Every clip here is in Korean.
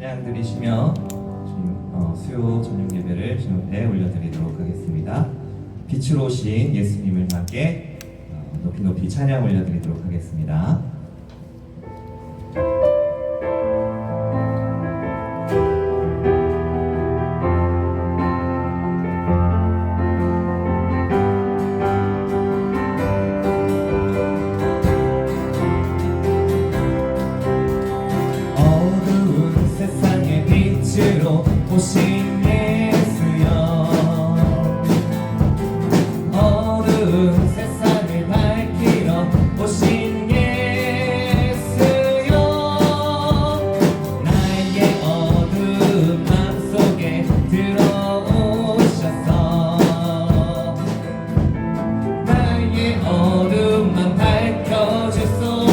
찬양 드리시며 수요 저녁 예배를 주님 앞에 올려드리도록 하겠습니다. 빛으로 오신 예수님을 함께 높이 높이 찬양 올려드리도록 하겠습니다. 오신 예수여, 어두운 세상을 밝히러 오신 예수여, 나의 어두운 맘속에 들어오셔서 나의 어두운 맘 밝혀주소서.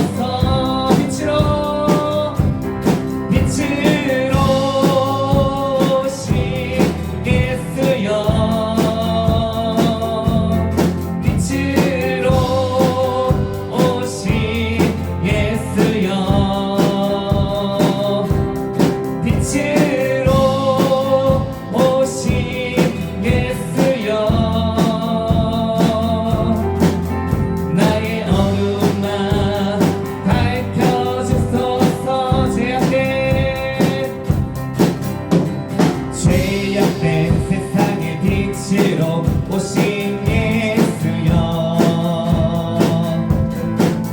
빛으로 오신 예수여,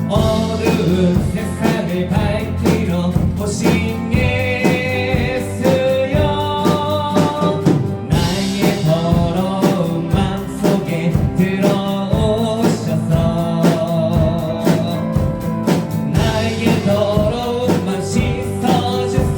어두운 세상을 밝히러 오신 예수여, 나의 더러운 맘속에 들어오셔서 나의 더러운 맘 씻어주소서.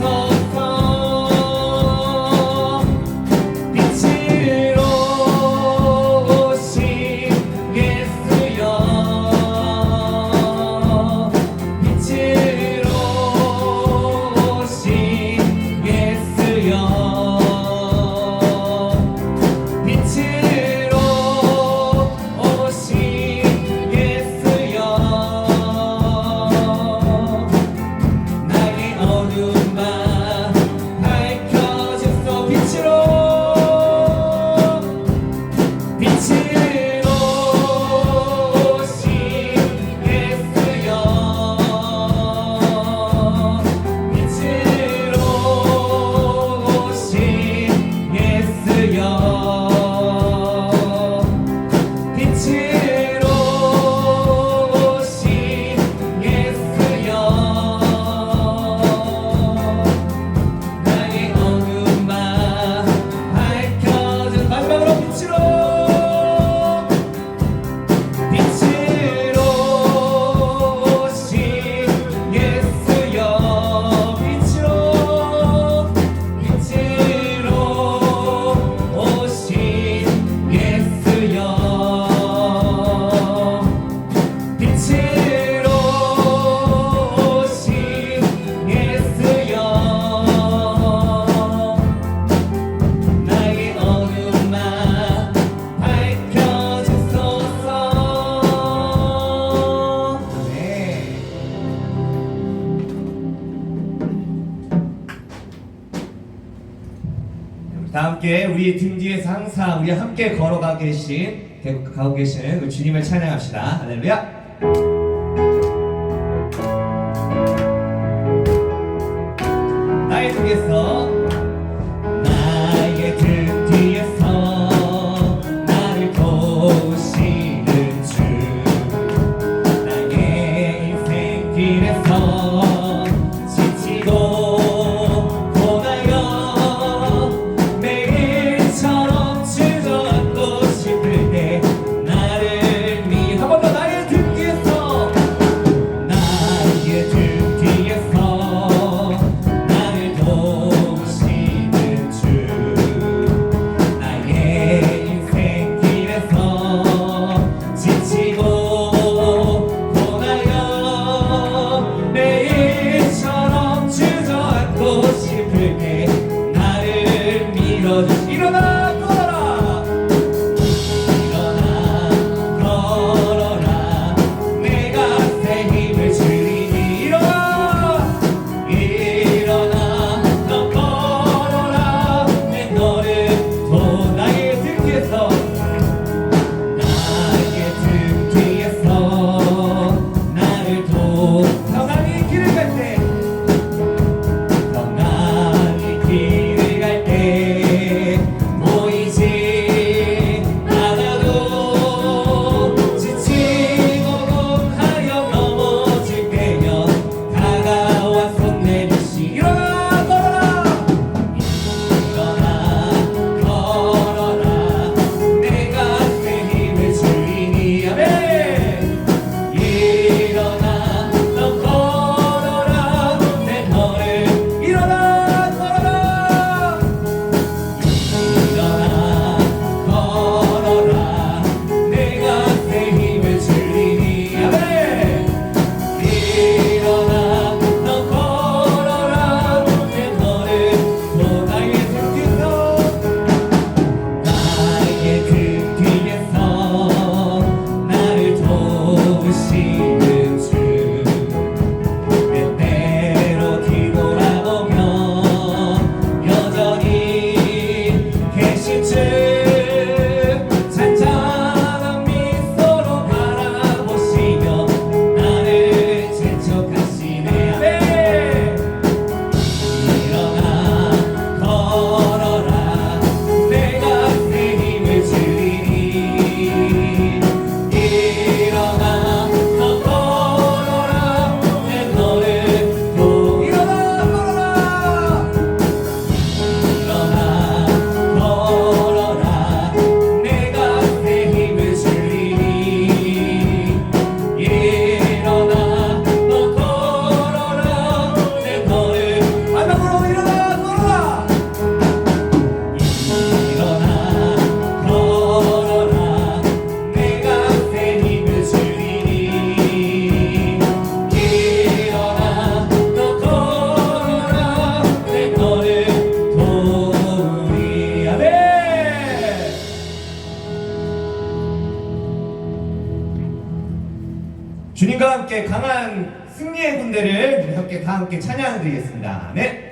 빛으로 다 함께 우리 등 뒤에서 항상 우리 함께 가고 계신 우리 주님을 찬양합시다. 할렐루야. 나의 등 뒤에서 나를 도우시는 주, 나의 인생 길에서 지치고 나의 등 뒤에서 나를 도우시 함께 강한 승리의 군대를 우리 함께 다 함께 찬양드리겠습니다. 네.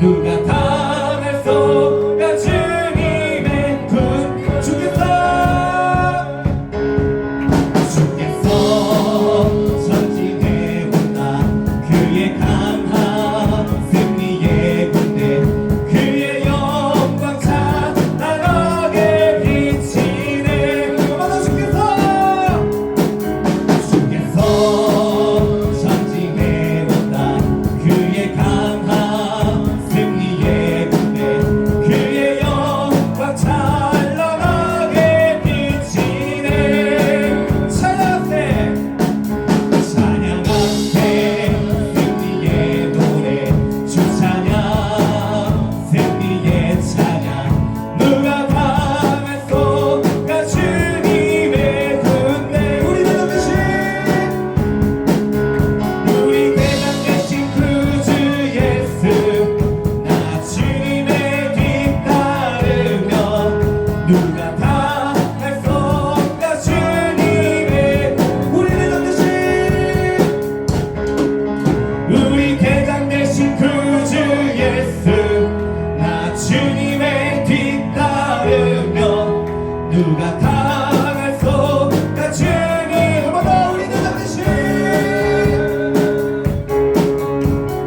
누가 당할소가 주님의 군 주께서 전진해 온다 그의 강한 승리의 군대 그의 영광 찬란하게 비치네 주께서 전진해 온다 그의 강한 누가 당할소가 주님의 우리를 던지신 우리 대장 되신 구주 예수 나 주님의 뒤따르며 누가 당할소가 주님 한 번 더 우리 대장 되신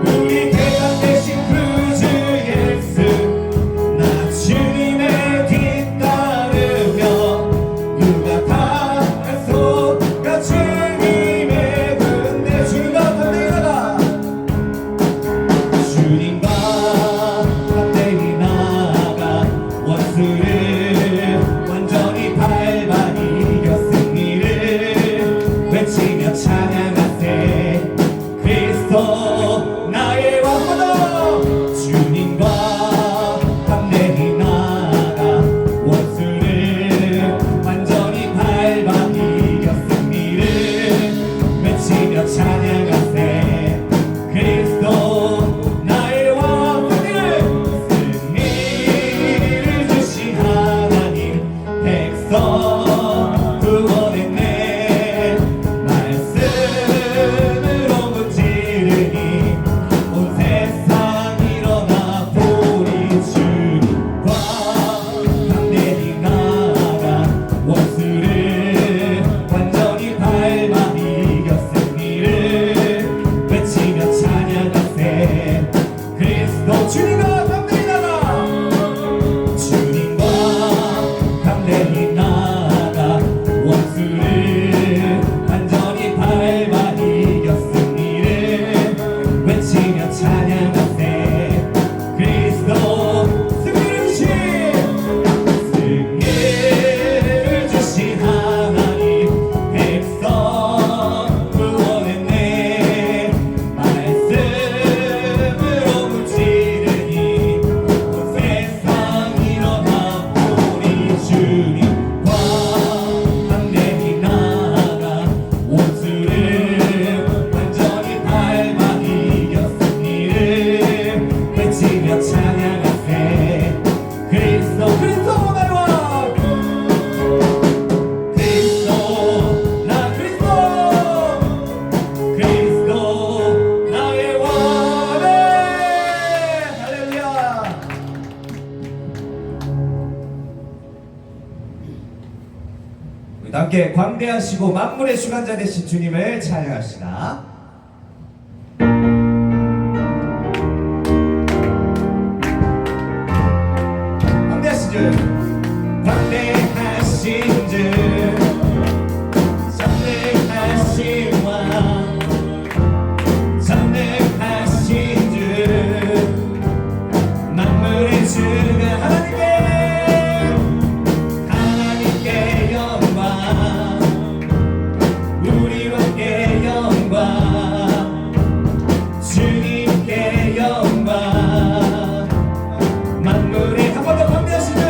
우리 대장 되신 구주 예수 나 주님의 누가 당할소가 주님의 군대 주님과 함께 나아가 원수를 완전히 밟아 이겨 승리를 외치며 찬양하세 그리스도 나의 왕 주님과 함께 나아가 원수를 완전히 밟아 이겨 승리를 외치며 찬양하세 그리스도 나의 왕 승리를 주신 하나님 백성 구원했네 말씀으로 문지르니 온 세상 일어나 보리 주님과 함께 나아가 원수를 완전히 밟아 이겨 승리를 외치며 찬양하세 그리스도 주님과 담대히 나가 주님과 담대히 나아가 원수를 완전히 밟아 이겨 승리를 외치며 찬양하세 그리스도 승리를 주신 하나님 백성 구원했네 말씀으로 문지르니 온 세상 일어나 보리 주님과 함께 나아가 원수를 완전히 밟아 이겨 승리를 외치며 찬양하세 그리스도 나의 왕 그리스도 나 그리스도 나의 왕 할렐루야 우리 함께 광대하시고 만물의 주관자 되신 주님을 찬양합시다. 광대하신 주 전능하신 왕 전능하신 주 만물의 주가 하나님께 영광 우리와 함께 영광 주님께 영광 만물의 한 번 더 광대하신 주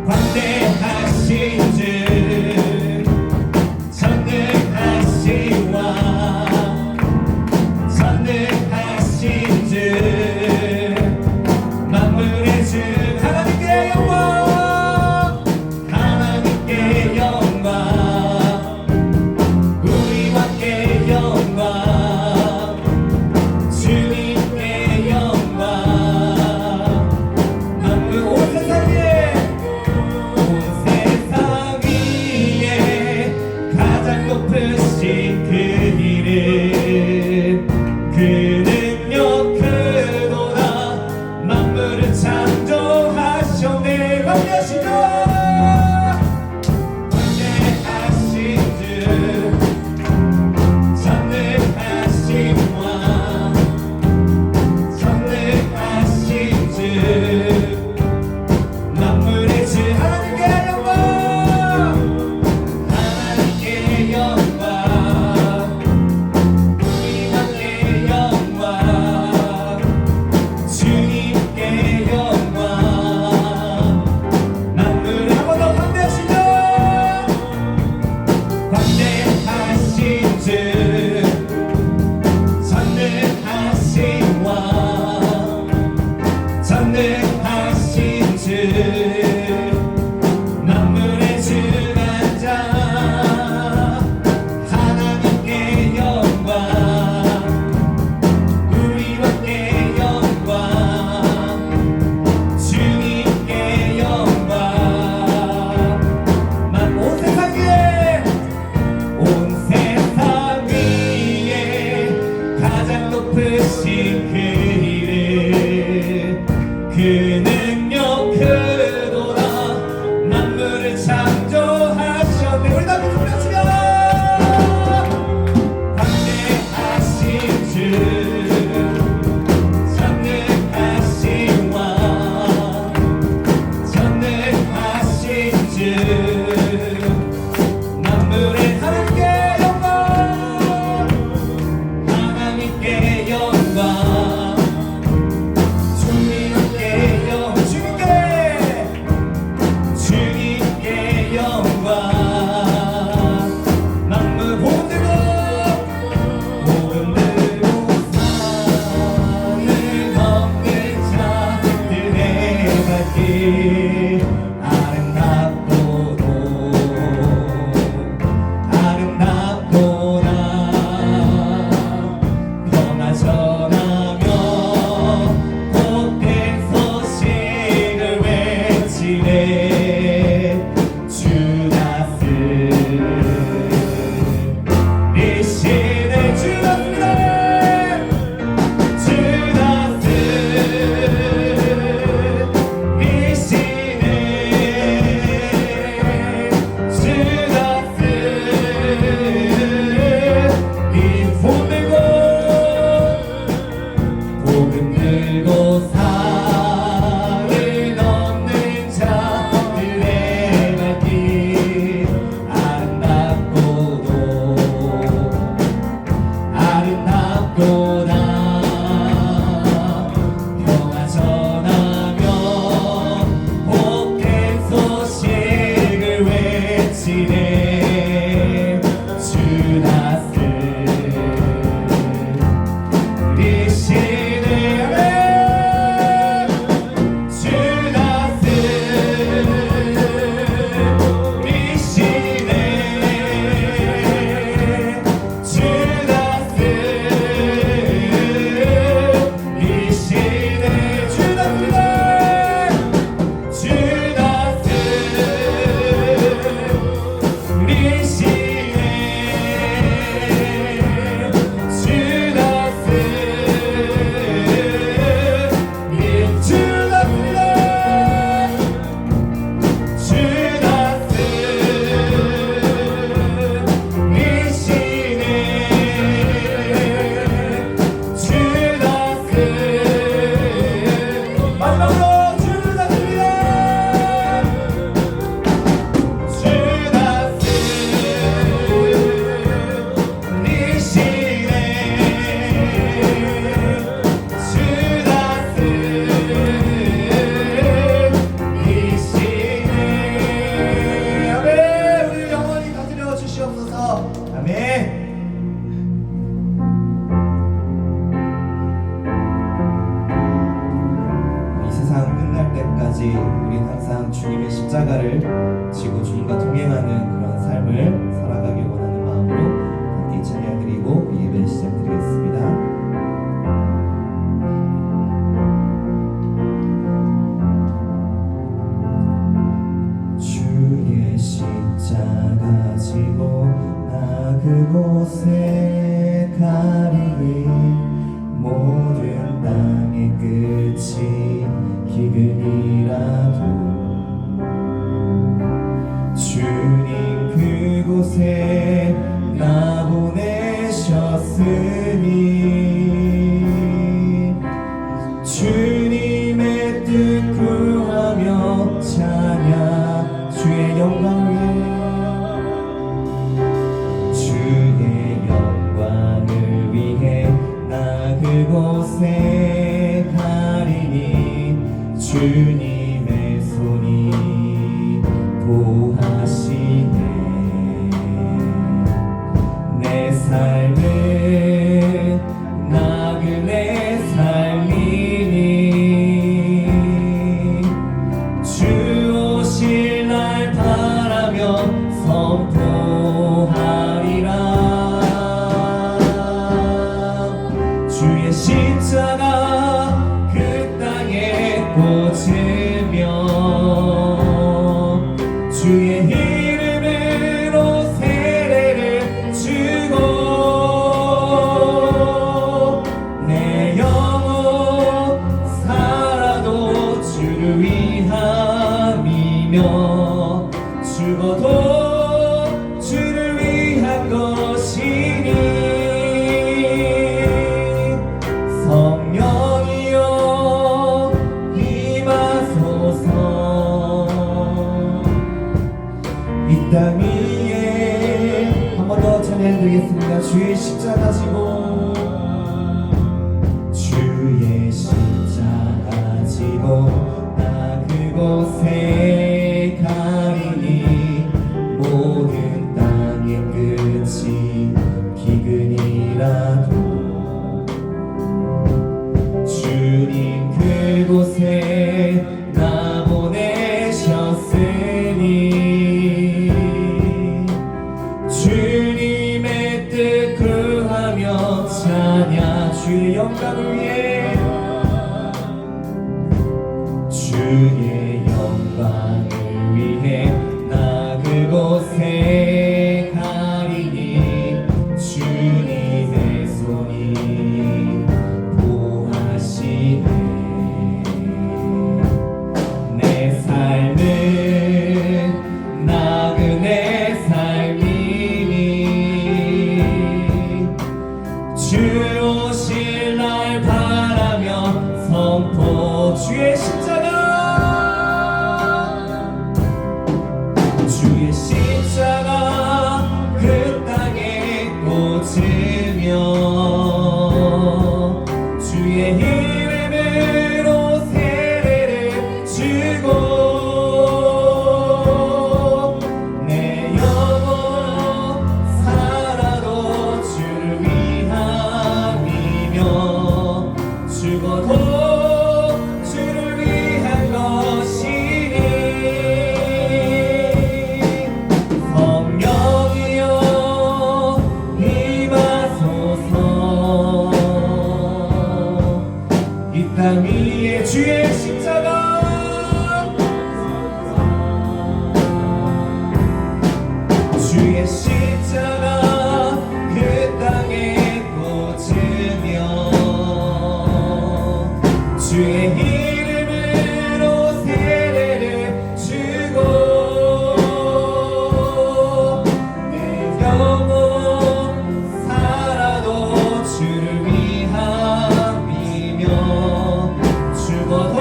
광대하신 주 전능하신 왕 전능하신 주 만물의 주 하나님께 영광 하나님께 영광 우리와 함께 영광 주님께 영광 만물 온 세상 위에 가장 높으신 그 이름 그 능력 그도다 만물을 창조하셨네 광대하신 주 광대하신 주 전능하신 왕 전능하신 주 만물의 주 하나님께 영광 하나님께 영광 우리와 함께 영광 주님께 영광 만물을 한 번 더 광대하신 주 광대하신 주 전능하신 왕 전능하신 주 만물의 주관자 하나님께 영광 우리와 함께 영광 주님께 영광 온 세상 위에 온 세상 위에 가장 높으신 그 이름 그 능력 그도다 만물을 창조하셨네 우리 다 같이 불러주며 광대하신 주 전능하신 왕 전능하신 주 만물의 하나님께 영광 하나님께 영광 주님께 영광 만물 복음 들고 산을 넘는 자들의 발길 아름답도다 떠나 전하며 복된 소식을 외치네 주다스 이 시대 주다스네 주다스 이 시대 세상 끝날 때까지 우린 항상 주님의 십자가를 지고 주님과 동행하는 그런 삶을 살아가길 원하는 마음으로 함께 찬양드리고 예배 시작드리겠습니다. 주의 십자가 지고 나 그곳에 가리니 모든 땅의 끝이 기근이라도 주님 그곳에 나 보내셨으니 주님의 뜻 구하며 찬양 주의 영광 위에 주의 영광을 위해 나 그곳에 가리니 주님의 손이 보하시네 내 삶을 나그네 살리니 주 오실 날 바라며 선포하리라 주의 십자가 그 땅에 꽂으며 주의 이름으로 세례를 주고 내 영혼 살아도 주를 위함이며 죽어도 주를 위한 것이니 성령이여 임하소서 이 땅 위에 한 번 더 찬양드리겠습니다. 주의 십자가 지고 주의 십자가 지고 나 그곳에 가리니 모든 땅의 끝이 기근이라도 주님 그곳에 나 보내셨으니 주님의 뜻 구하며 찬양 주의 영광을 위해 주의 영광을 위해 나 그곳에 가리니 주님의 손이 보하시네 내 삶을 나그네 삶이니 주 오실 날 바라며 선포 주의 십자가 주의 십자가 그 땅에 꽂으며 주의 이름으로 세례를 주고 내 영혼 살아도 주를 위함이며 죽어도 주를 위한 것이니 성령이여 임하소서 이 땅 위에 주의 십자가 주의 십자가 그 땅에 꽂으며 주의 이름으로 세례를 주고 내 영혼 살아도 주를 위함이며 죽어도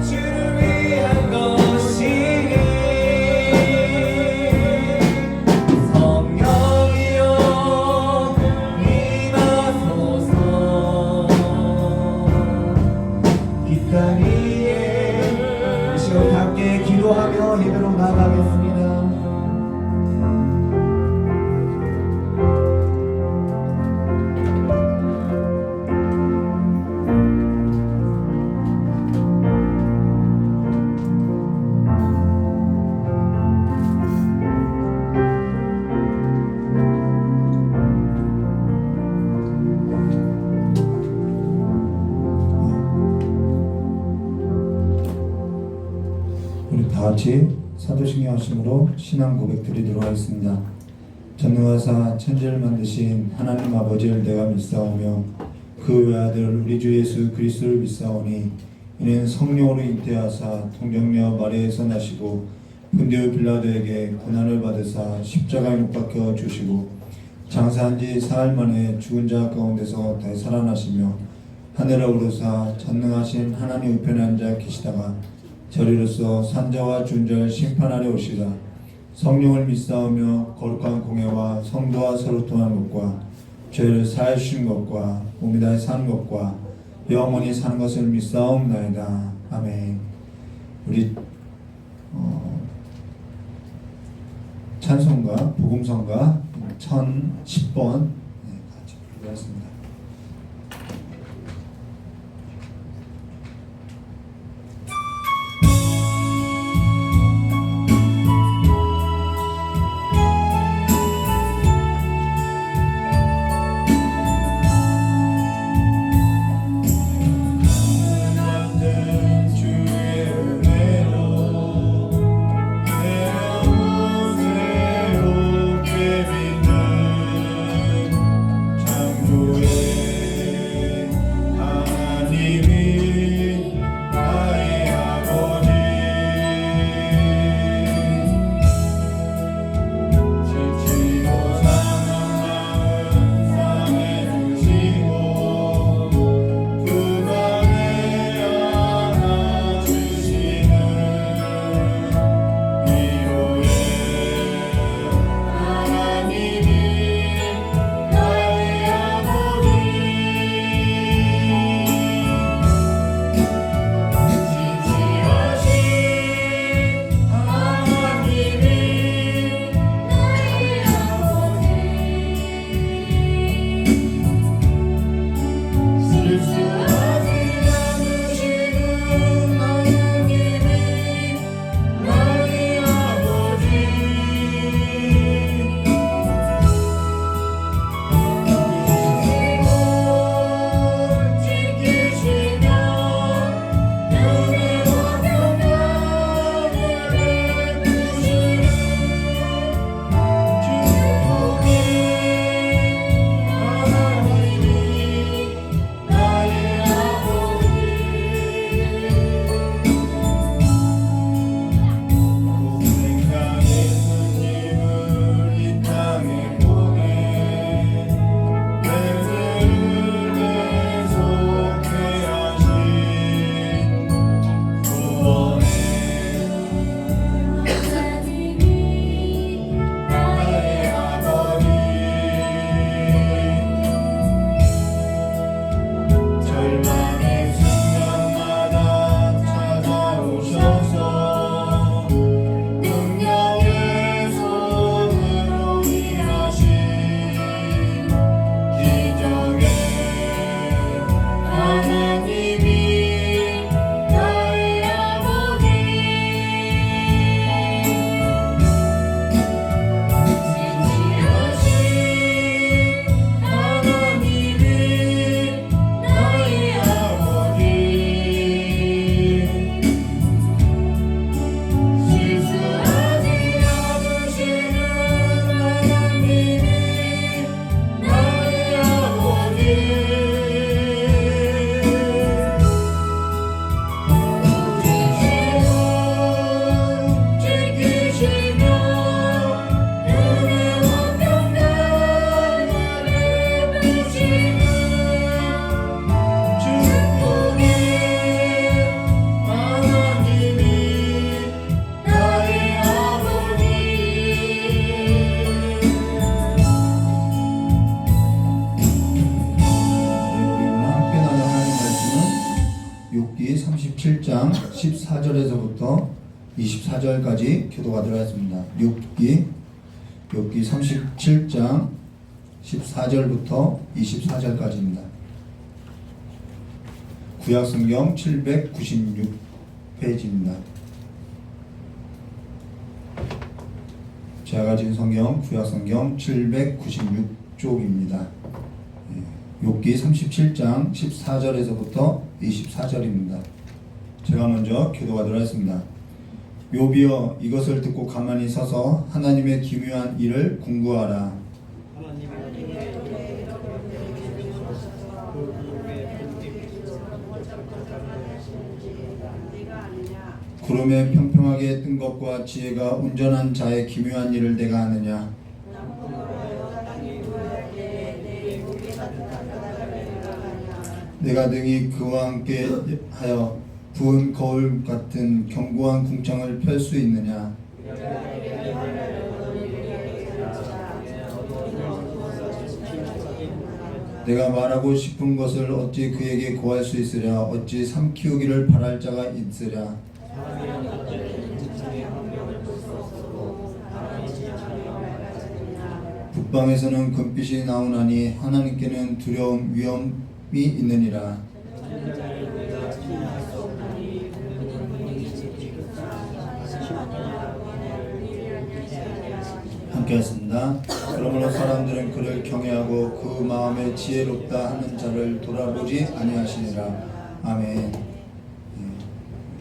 주를 위한 것이니 성령이여 임하소서 이 땅 위에 이 시간 함께 기도하며 예배로 나아가겠습니다. 다 같이 사도신경 하심으로 신앙 고백 드리도록 하겠습니다. 전능하사 천지를 만드신 하나님 아버지를 내가 믿사오며 그 외아들 우리 주 예수 그리스도를 믿사오니 이는 성령으로 잉태하사 동정녀 마리아에서 나시고 본디오 빌라도에게 고난을 받으사 십자가에 못 박혀 주시고 장사한 지 사흘 만에 죽은 자 가운데서 되살아나시며 하늘에 오르사 전능하신 하나님 우편에 앉아 계시다가 저리로서 산자와 준자를 심판하려 오시다. 성령을 믿사오며 거룩한 공예와 성도와 서로 통하는 것과 죄를 사해 주신 것과 몸이 다해 사는 것과 영원히 사는 것을 믿사옵나이다. 아멘. 우리 찬송가 복음성가 1010번 같이 부르겠습니다. 욥기 37장 14절에서부터 24절까지 교도가 들어갔습니다. 욥기 37장 14절부터 24절까지입니다. 구약성경 796페이지입니다. 제가 가진 성경 구약성경 796쪽입니다. 욥기 37장 14절에서부터 24절입니다. 제가 먼저 교도가 들어갔습니다. 욥이여 이것을 듣고 가만히 서서 하나님의 기묘한 일을 궁구하라. 구름에 평평하게 뜬 것과 지혜가 온전한 자의 기묘한 일을 내가 아느냐. 내가 능히 그와 함께 하여 부은 거울 같은 견고한 궁창을 펼 수 있느냐. 내가 말하고 싶은 것을 어찌 그에게 고할 수 있으랴. 어찌 삼키우기를 바랄 자가 있으랴. 북방에서는 금빛이 나오나니 하나님께는 두려움 위험이 있느니라. 함께하겠습니다. 그러므로 사람들은 그를 경외하고 그 마음에 지혜롭다 하는 자를 돌아보지 아니하시니라. 아멘.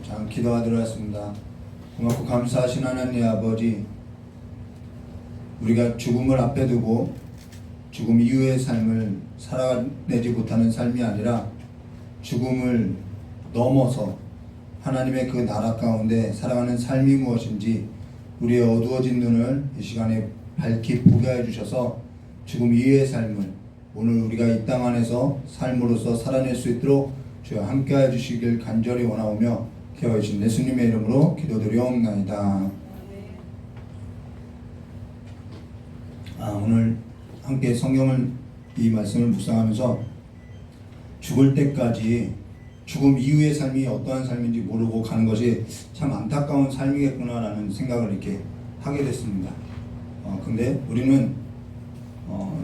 자, 기도하도록 하겠습니다. 고맙고 감사하신 하나님 아버지, 우리가 죽음을 앞에 두고 죽음 이후의 삶을 살아내지 못하는 삶이 아니라 죽음을 넘어서 하나님의 그 나라 가운데 살아가는 삶이 무엇인지 우리의 어두워진 눈을 이 시간에 밝히 보게 해주셔서 죽음 이후의 삶을 오늘 우리가 이 땅 안에서 삶으로서 살아낼 수 있도록 주여 함께해 주시길 간절히 원하오며 기도하신 예수님의 이름으로 기도드리옵나이다. 오늘 함께 성경을 이 말씀을 묵상하면서 죽을 때까지 죽음 이후의 삶이 어떠한 삶인지 모르고 가는 것이 참 안타까운 삶이겠구나라는 생각을 이렇게 하게 됐습니다. 근데 우리는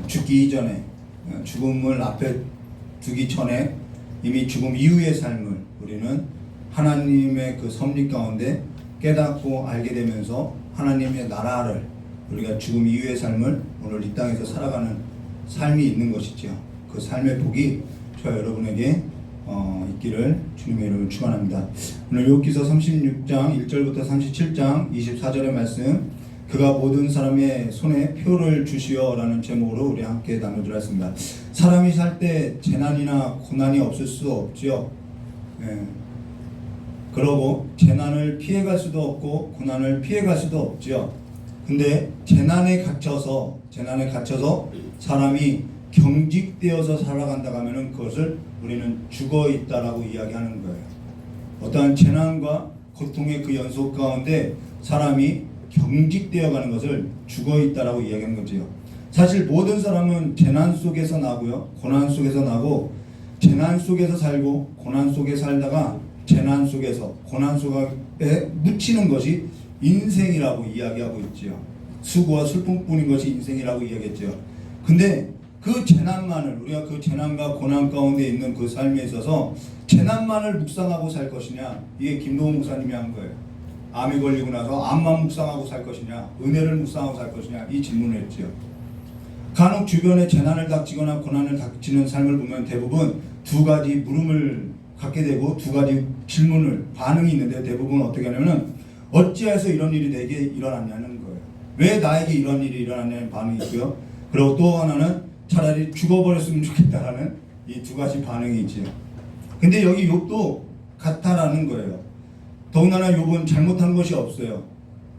죽기 이전에 죽음을 앞에 두기 전에 이미 죽음 이후의 삶을 우리는 하나님의 그 섭리 가운데 깨닫고 알게 되면서 하나님의 나라를 우리가 죽음 이후의 삶을 오늘 이 땅에서 살아가는 삶이 있는 것이죠. 그 삶의 복이 저와 여러분에게 있기를 주님의 이름으로 축원합니다. 오늘 욥기서 36장 1절부터 37장 24절의 말씀, 그가 모든 사람의 손에 표를 주시어 라는 제목으로 우리 함께 나누도록 하겠습니다. 사람이 살 때 재난이나 고난이 없을 수 없지요. 그러고 재난을 피해갈 수도 없고 고난을 피해갈 수도 없지요. 근데 재난에 갇혀서 사람이 경직되어서 살아간다 하면은 그것을 우리는 죽어 있다라고 이야기하는 거예요. 어떠한 재난과 고통의 그 연속 가운데 사람이 경직되어 가는 것을 죽어 있다라고 이야기하는 거지요. 사실 모든 사람은 재난 속에서 나고요, 고난 속에서 나고, 재난 속에서 살고 고난 속에 살다가 재난 속에서 고난 속에 묻히는 것이 인생이라고 이야기하고 있지요. 수고와 슬픔뿐인 것이 인생이라고 이야기했죠. 근데 그 재난만을, 우리가 그 재난과 고난 가운데 있는 그 삶에 있어서 재난만을 묵상하고 살 것이냐, 이게 김동훈 목사님이 한 거예요. 암이 걸리고 나서 암만 묵상하고 살 것이냐, 은혜를 묵상하고 살 것이냐, 이 질문을 했죠. 간혹 주변에 재난을 닥치거나 고난을 닥치는 삶을 보면 대부분 두 가지 물음을 갖게 되고 두 가지 질문을, 반응이 있는데 대부분 어떻게 하냐면 어찌해서 이런 일이 내게 일어났냐는 거예요. 왜 나에게 이런 일이 일어났냐는 반응이 있고요. 그리고 또 하나는 차라리 죽어버렸으면 좋겠다라는 이 두 가지 반응이 있지요. 근데 여기 욥도 같다라는 거예요. 더군다나 욥은 잘못한 것이 없어요.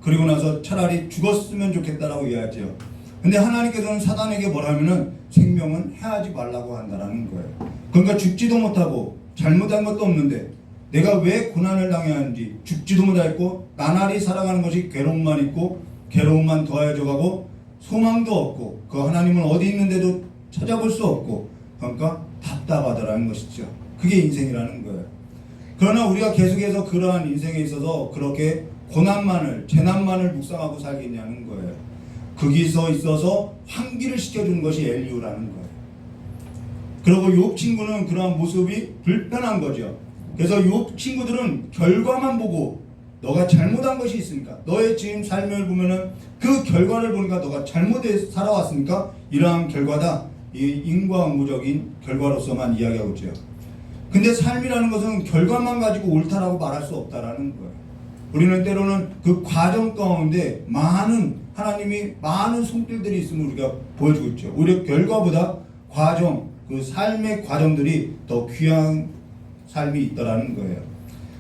그리고 나서 차라리 죽었으면 좋겠다라고 이야기하죠. 근데 하나님께서는 사단에게 뭐라면은 생명은 해하지 말라고 한다라는 거예요. 그러니까 죽지도 못하고 잘못한 것도 없는데 내가 왜 고난을 당해야 하는지, 죽지도 못했고 나날이 살아가는 것이 괴로움만 있고 괴로움만 더해져 가고 소망도 없고 그 하나님은 어디 있는데도 찾아볼 수 없고, 그러니까 답답하다라는 것이죠. 그게 인생이라는 거예요. 그러나 우리가 계속해서 그러한 인생에 있어서 그렇게 고난만을, 재난만을 묵상하고 살겠냐는 거예요. 거기서 있어서 환기를 시켜주는 것이 엘리후라는 거예요. 그리고 욥 친구는 그러한 모습이 불편한 거죠. 그래서 욥 친구들은 결과만 보고 너가 잘못한 것이 있으니까, 너의 지금 삶을 보면은 그 결과를 보니까 너가 잘못해 살아왔으니까 이러한 결과다, 이 인과응보적인 결과로서만 이야기하고 있죠. 근데 삶이라는 것은 결과만 가지고 옳다라고 말할 수 없다라는 거예요. 우리는 때로는 그 과정 가운데 하나님이 많은 손길들이 있음을 우리가 보여주고 있죠. 오히려 결과보다 과정, 그 삶의 과정들이 더 귀한 삶이 있다라는 거예요.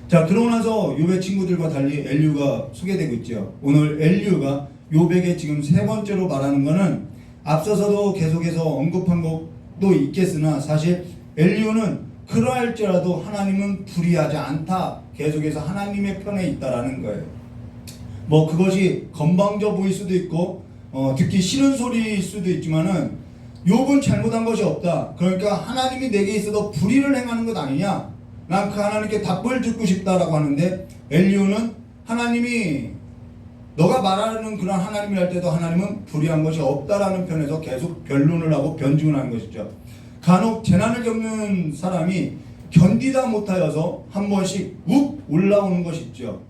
자, 그러고 나서 욥의 친구들과 달리 엘리후가 소개되고 있죠. 오늘 엘리후가 욥에게 지금 세 번째로 말하는 거는 앞서서도 계속해서 언급한 것도 있겠으나 사실 엘리후는 그러할지라도 하나님은 불의하지 않다. 계속해서 하나님의 편에 있다라는 거예요. 뭐 그것이 건방져 보일 수도 있고 듣기 싫은 소리일 수도 있지만은 욥은 잘못한 것이 없다. 그러니까 하나님이 내게 있어도 불의를 행하는 것 아니냐? 난 그 하나님께 답을 듣고 싶다라고 하는데 엘리후는 하나님이 너가 말하는 그런 하나님이 할 때도 하나님은 불의한 것이 없다라는 편에서 계속 변론을 하고 변증을 하는 것이죠. 간혹 재난을 겪는 사람이 견디다 못하여서 한 번씩 욱 올라오는 것이 있죠.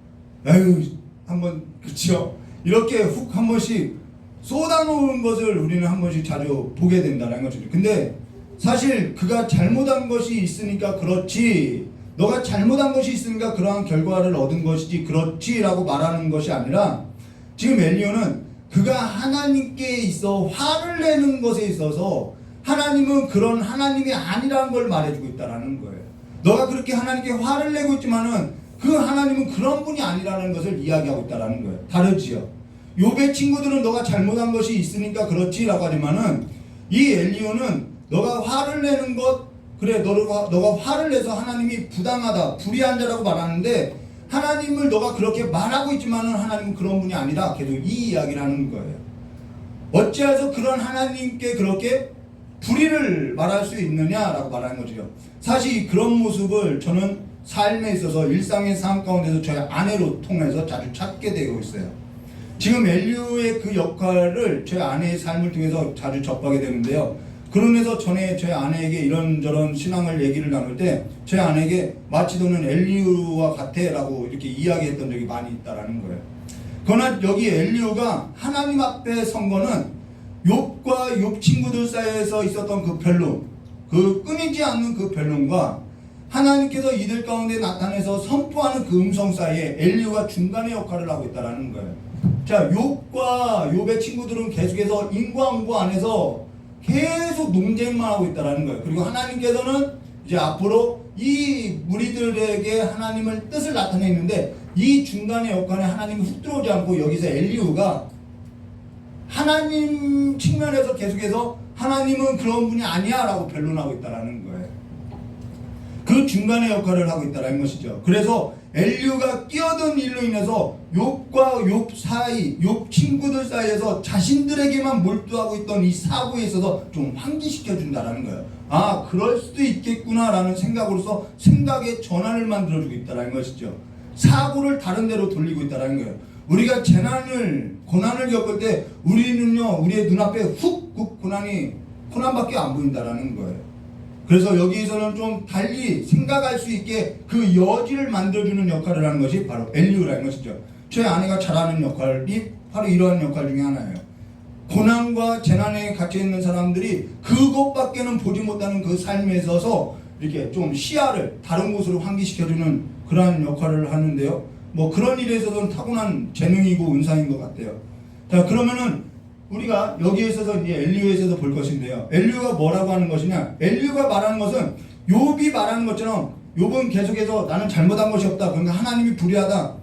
에휴 한번 그렇죠. 이렇게 훅 한 번씩 쏟아놓은 것을 우리는 한 번씩 자주 보게 된다는 것이죠. 근데 사실 그가 잘못한 것이 있으니까 그렇지, 너가 잘못한 것이 있으니까 그러한 결과를 얻은 것이지 그렇지라고 말하는 것이 아니라 지금 엘리후는 그가 하나님께 있어 화를 내는 것에 있어서 하나님은 그런 하나님이 아니라는 걸 말해주고 있다는 거예요. 너가 그렇게 하나님께 화를 내고 있지만은 그 하나님은 그런 분이 아니라는 것을 이야기하고 있다는 거예요. 다르지요. 욥의 친구들은 너가 잘못한 것이 있으니까 그렇지라고 하지만은 이 엘리후는 너가 화를 내는 것, 그래 너가 화를 내서 하나님이 부당하다, 불의한 자라고 말하는데 하나님을 너가 그렇게 말하고 있지만은 하나님은 그런 분이 아니다. 계속 이 이야기를 하는 거예요. 어찌해서 그런 하나님께 그렇게 불의를 말할 수 있느냐라고 말하는 거죠. 사실 그런 모습을 저는 삶에 있어서 일상의 삶 가운데서 저희 아내로 통해서 자주 찾게 되고 있어요. 지금 엘리후의 그 역할을 저희 아내의 삶을 통해서 자주 접하게 되는데요. 그러면서 전에 저희 아내에게 이런저런 신앙을 얘기를 나눌 때 저희 아내에게 마치 너는 엘리후와 같아 라고 이렇게 이야기했던 적이 많이 있다라는 거예요. 그러나 여기 엘리후가 하나님 앞에 선 거는 욥과 욥 친구들 사이에서 있었던 그 변론, 그 끊이지 않는 그 변론과 하나님께서 이들 가운데 나타내서 선포하는 그 음성 사이에 엘리후가 중간의 역할을 하고 있다는 거예요. 자, 욥과 욥의 친구들은 계속해서 인과응보 안에서 계속 논쟁만 하고 있다는 거예요. 그리고 하나님께서는 이제 앞으로 이 무리들에게 하나님의 뜻을 나타내는데 이 중간의 역할에 하나님이 훅 들어오지 않고 여기서 엘리후가 하나님 측면에서 계속해서 하나님은 그런 분이 아니야 라고 변론하고 있다는 거예요. 그 중간의 역할을 하고 있다는 것이죠. 그래서 엘리후가 끼어든 일로 인해서 욥과 욥 사이, 욥 친구들 사이에서 자신들에게만 몰두하고 있던 이 사고에 있어서 좀 환기시켜 준다는 거예요. 아, 그럴 수도 있겠구나 라는 생각으로서 생각의 전환을 만들어주고 있다는 것이죠. 사고를 다른 데로 돌리고 있다는 거예요. 우리가 고난을 겪을 때 우리는요, 우리의 눈앞에 훅 그 고난밖에 안 보인다는 거예요. 그래서 여기에서는 좀 달리 생각할 수 있게 그 여지를 만들어주는 역할을 하는 것이 바로 엘리후라는 것이죠. 제 아내가 잘하는 역할이 바로 이러한 역할 중에 하나예요. 고난과 재난에 갇혀있는 사람들이 그것밖에는 보지 못하는 그 삶에 있어서 이렇게 좀 시야를 다른 곳으로 환기시켜주는 그러한 역할을 하는데요. 뭐 그런 일에 있어서는 타고난 재능이고 은사인 것 같아요. 자, 그러면은 우리가 여기에 있어서 이제 엘리후에 있어서 볼 것인데요. 엘리후가 뭐라고 하는 것이냐? 엘리후가 말하는 것은 욥이 말하는 것처럼 욥은 계속해서 나는 잘못한 것이 없다. 그러니까 하나님이 불의하다.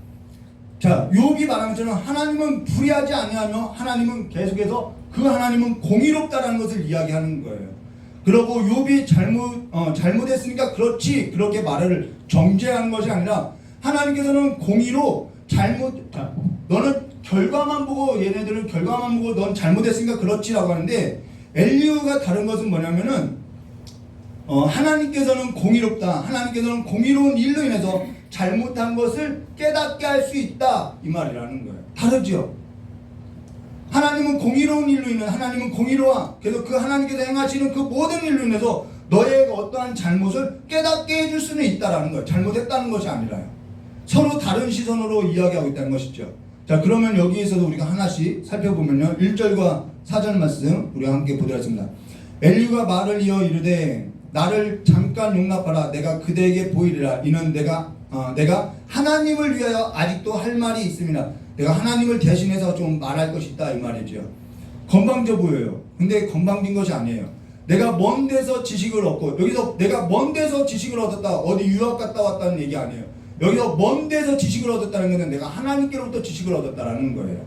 자, 욥이 말하는 것처럼 하나님은 불의하지 아니하며 하나님은 계속해서 그 하나님은 공의롭다라는 것을 이야기하는 거예요. 그리고 욥이 잘못했으니까 그렇지 그렇게 말을 정죄하는 것이 아니라 하나님께서는 공의로 너는 결과만 보고 얘네들은 결과만 보고 넌 잘못했으니까 그렇지라고 하는데 엘리후가 다른 것은 뭐냐면은 하나님께서는 공의롭다. 하나님께서는 공의로운 일로 인해서 잘못한 것을 깨닫게 할 수 있다 이 말이라는 거예요. 다르죠. 하나님은 공의로운 일로 인해 하나님은 공의로워. 그래서 그 하나님께서 행하시는 그 모든 일로 인해서 너의 어떠한 잘못을 깨닫게 해줄 수는 있다라는 거예요. 잘못했다는 것이 아니라요. 서로 다른 시선으로 이야기하고 있다는 것이죠. 자, 그러면 여기에서도 우리가 하나씩 살펴보면요. 1절과 4절 말씀 우리가 함께 보도록 하겠습니다. 엘리후가 말을 이어 이르되 나를 잠깐 용납하라. 내가 그대에게 보이리라. 이는 내가 내가 하나님을 위하여 아직도 할 말이 있습니다. 내가 하나님을 대신해서 좀 말할 것이 있다 이 말이죠. 건방져 보여요. 근데 건방진 것이 아니에요. 내가 먼 데서 지식을 얻고, 여기서 내가 먼 데서 지식을 얻었다, 어디 유학 갔다 왔다는 얘기 아니에요. 여기서 먼 데서 지식을 얻었다는 것은 내가 하나님께로부터 지식을 얻었다라는 거예요.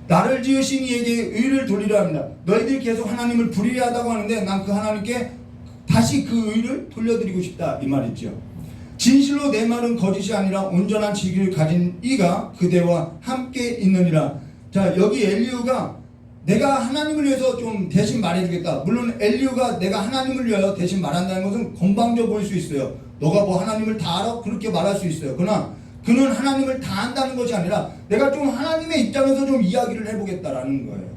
나를 지으신 이에게 의를 돌리려 합니다. 너희들이 계속 하나님을 불의하다고 하는데 난 그 하나님께 다시 그 의를 돌려드리고 싶다 이 말이죠. 진실로 내 말은 거짓이 아니라 온전한 지식을 가진 이가 그대와 함께 있느니라. 자, 여기 엘리후가 내가 하나님을 위해서 좀 대신 말해주겠다. 물론 엘리후가 내가 하나님을 위하여 대신 말한다는 것은 건방져 보일 수 있어요. 너가 뭐 하나님을 다 알아? 그렇게 말할 수 있어요. 그러나 그는 하나님을 다 안다는 것이 아니라 내가 좀 하나님의 입장에서 좀 이야기를 해보겠다라는 거예요.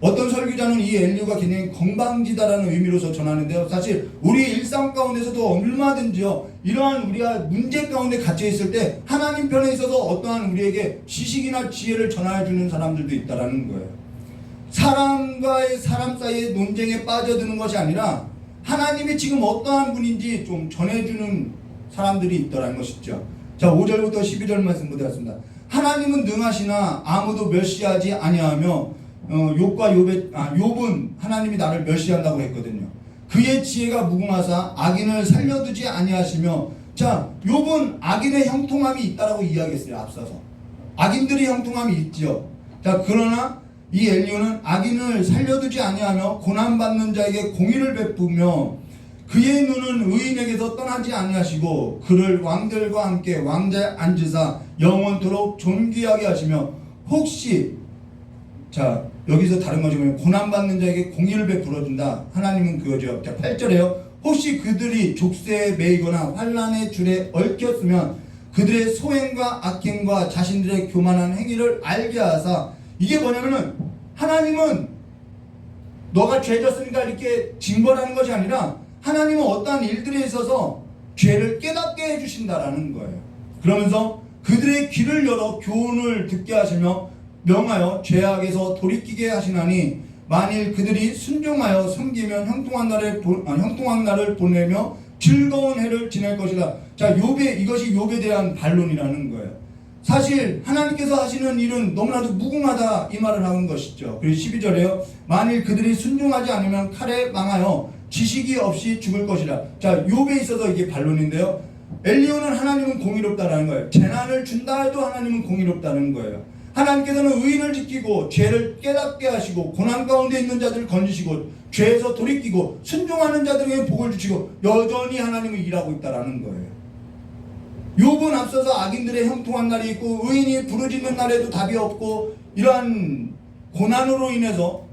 어떤 설교자는 이 엘리후가 굉장히 건방지다라는 의미로서 전하는데요. 사실 우리 일상 가운데서도 얼마든지요, 이러한 우리가 문제 가운데 갇혀 있을 때 하나님 편에 있어서 어떠한 우리에게 지식이나 지혜를 전해주는 사람들도 있다라는 거예요. 사람과의 사람 사이의 논쟁에 빠져드는 것이 아니라 하나님이 지금 어떠한 분인지 좀 전해주는 사람들이 있더라는 것이죠. 자, 5절부터 12절 말씀 보겠습니다. 하나님은 능하시나 아무도 멸시하지 아니하며 욥은 하나님이 나를 멸시한다고 했거든요. 그의 지혜가 무궁하사 악인을 살려두지 아니하시며, 자, 욥은 악인의 형통함이 있다라고 이야기했어요. 앞서서 악인들의 형통함이 있지요. 자, 그러나 이 엘리후는 악인을 살려두지 아니하며 고난받는 자에게 공의를 베푸며 그의 눈은 의인에게서 떠나지 아니하시고 그를 왕들과 함께 왕자에 앉으사 영원토록 존귀하게 하시며, 혹시, 자, 여기서 다른 거지 뭐 고난받는 자에게 공의를 베풀어준다. 하나님은 그거죠. 자, 8절에요. 혹시 그들이 족쇄에 매이거나 환난의 줄에 얽혔으면 그들의 소행과 악행과 자신들의 교만한 행위를 알게 하사, 이게 뭐냐면은 하나님은 너가 죄 졌으니까 이렇게 징벌하는 것이 아니라 하나님은 어떠한 일들에 있어서 죄를 깨닫게 해주신다라는 거예요. 그러면서 그들의 귀를 열어 교훈을 듣게 하시며 명하여 죄악에서 돌이키게 하시나니 만일 그들이 순종하여 섬기면 형통한 날을 보내며 즐거운 해를 지낼 것이다. 자, 이것이 욥에 대한 반론이라는 거예요. 사실 하나님께서 하시는 일은 너무나도 무궁하다 이 말을 하는 것이죠. 그리고 12절에요. 만일 그들이 순종하지 않으면 칼에 망하여 지식이 없이 죽을 것이라. 자, 욥에 있어서 이게 반론인데요. 엘리후는 하나님은 공의롭다라는 거예요. 재난을 준다 해도 하나님은 공의롭다는 거예요. 하나님께서는 의인을 지키고 죄를 깨닫게 하시고 고난 가운데 있는 자들을 건지시고 죄에서 돌이키고 순종하는 자들에게 복을 주시고 여전히 하나님은 일하고 있다라는 거예요. 욥은 앞서서 악인들의 형통한 날이 있고 의인이 부르짖는 날에도 답이 없고 이러한 고난으로 인해서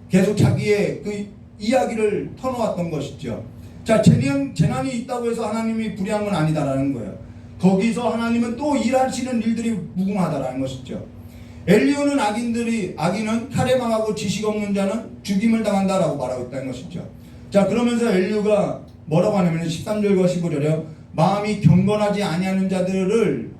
계속 자기의 그 이야기를 터놓았던 것이죠. 자, 재난이 있다고 해서 하나님이 불의한 건 아니다라는 거예요. 거기서 하나님은 또 일하시는 일들이 무궁하다라는 것이죠. 엘리후는 악인은 칼에 망하고 지식 없는 자는 죽임을 당한다라고 말하고 있다는 것이죠. 자, 그러면서 엘리후가 뭐라고 하냐면 13절과 15절에요. 마음이 경건하지 아니하는 자들은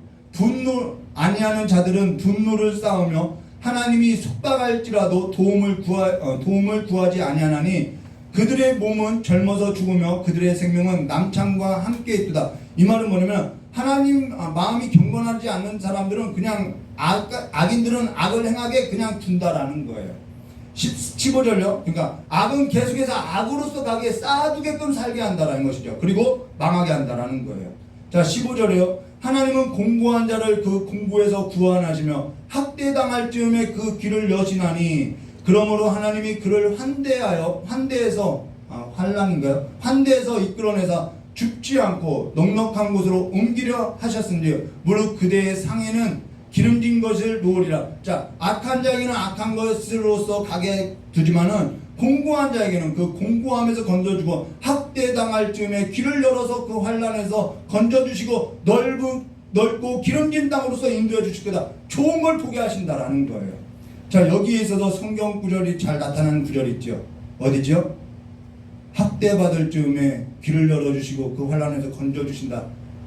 분노를 쌓으며 하나님이 속박할지라도 도움을 구하지 아니하나니 그들의 몸은 젊어서 죽으며 그들의 생명은 남창과 함께 있도다. 이 말은 뭐냐면 마음이 경건하지 않는 사람들은 그냥 악인들은 악을 행하게 그냥 둔다라는 거예요. 15절요. 그러니까 악은 계속해서 악으로서 가게 쌓아두게끔 살게 한다라는 것이죠. 그리고 망하게 한다라는 거예요. 자, 15절에요. 하나님은 공고한 자를 그 공고에서 구원하시며 학대당할 즈음에 그 길을 여시나니 그러므로 하나님이 그를 환대해서 이끌어내사 죽지 않고 넉넉한 곳으로 옮기려 하셨은지 무릇 그대의 상에는 기름진 것을 놓으리라. 자, 악한 자에게는 악한 것으로서 가게 두지만은 공고한 자에게는 그 공고함에서 건져주고 학대당할 즈음에 길을 열어서 그 환난에서 건져주시고 넓고 기름진 땅으로서 인도해 주실 거다. 좋은 걸 보게 하신다라는 거예요. 자, 여기에 있어서 성경 구절이 잘 나타나는 구절이 있죠. 어디죠? 학대받을 즈음에 길을 열어주시고 그 환난에서 건져주신다.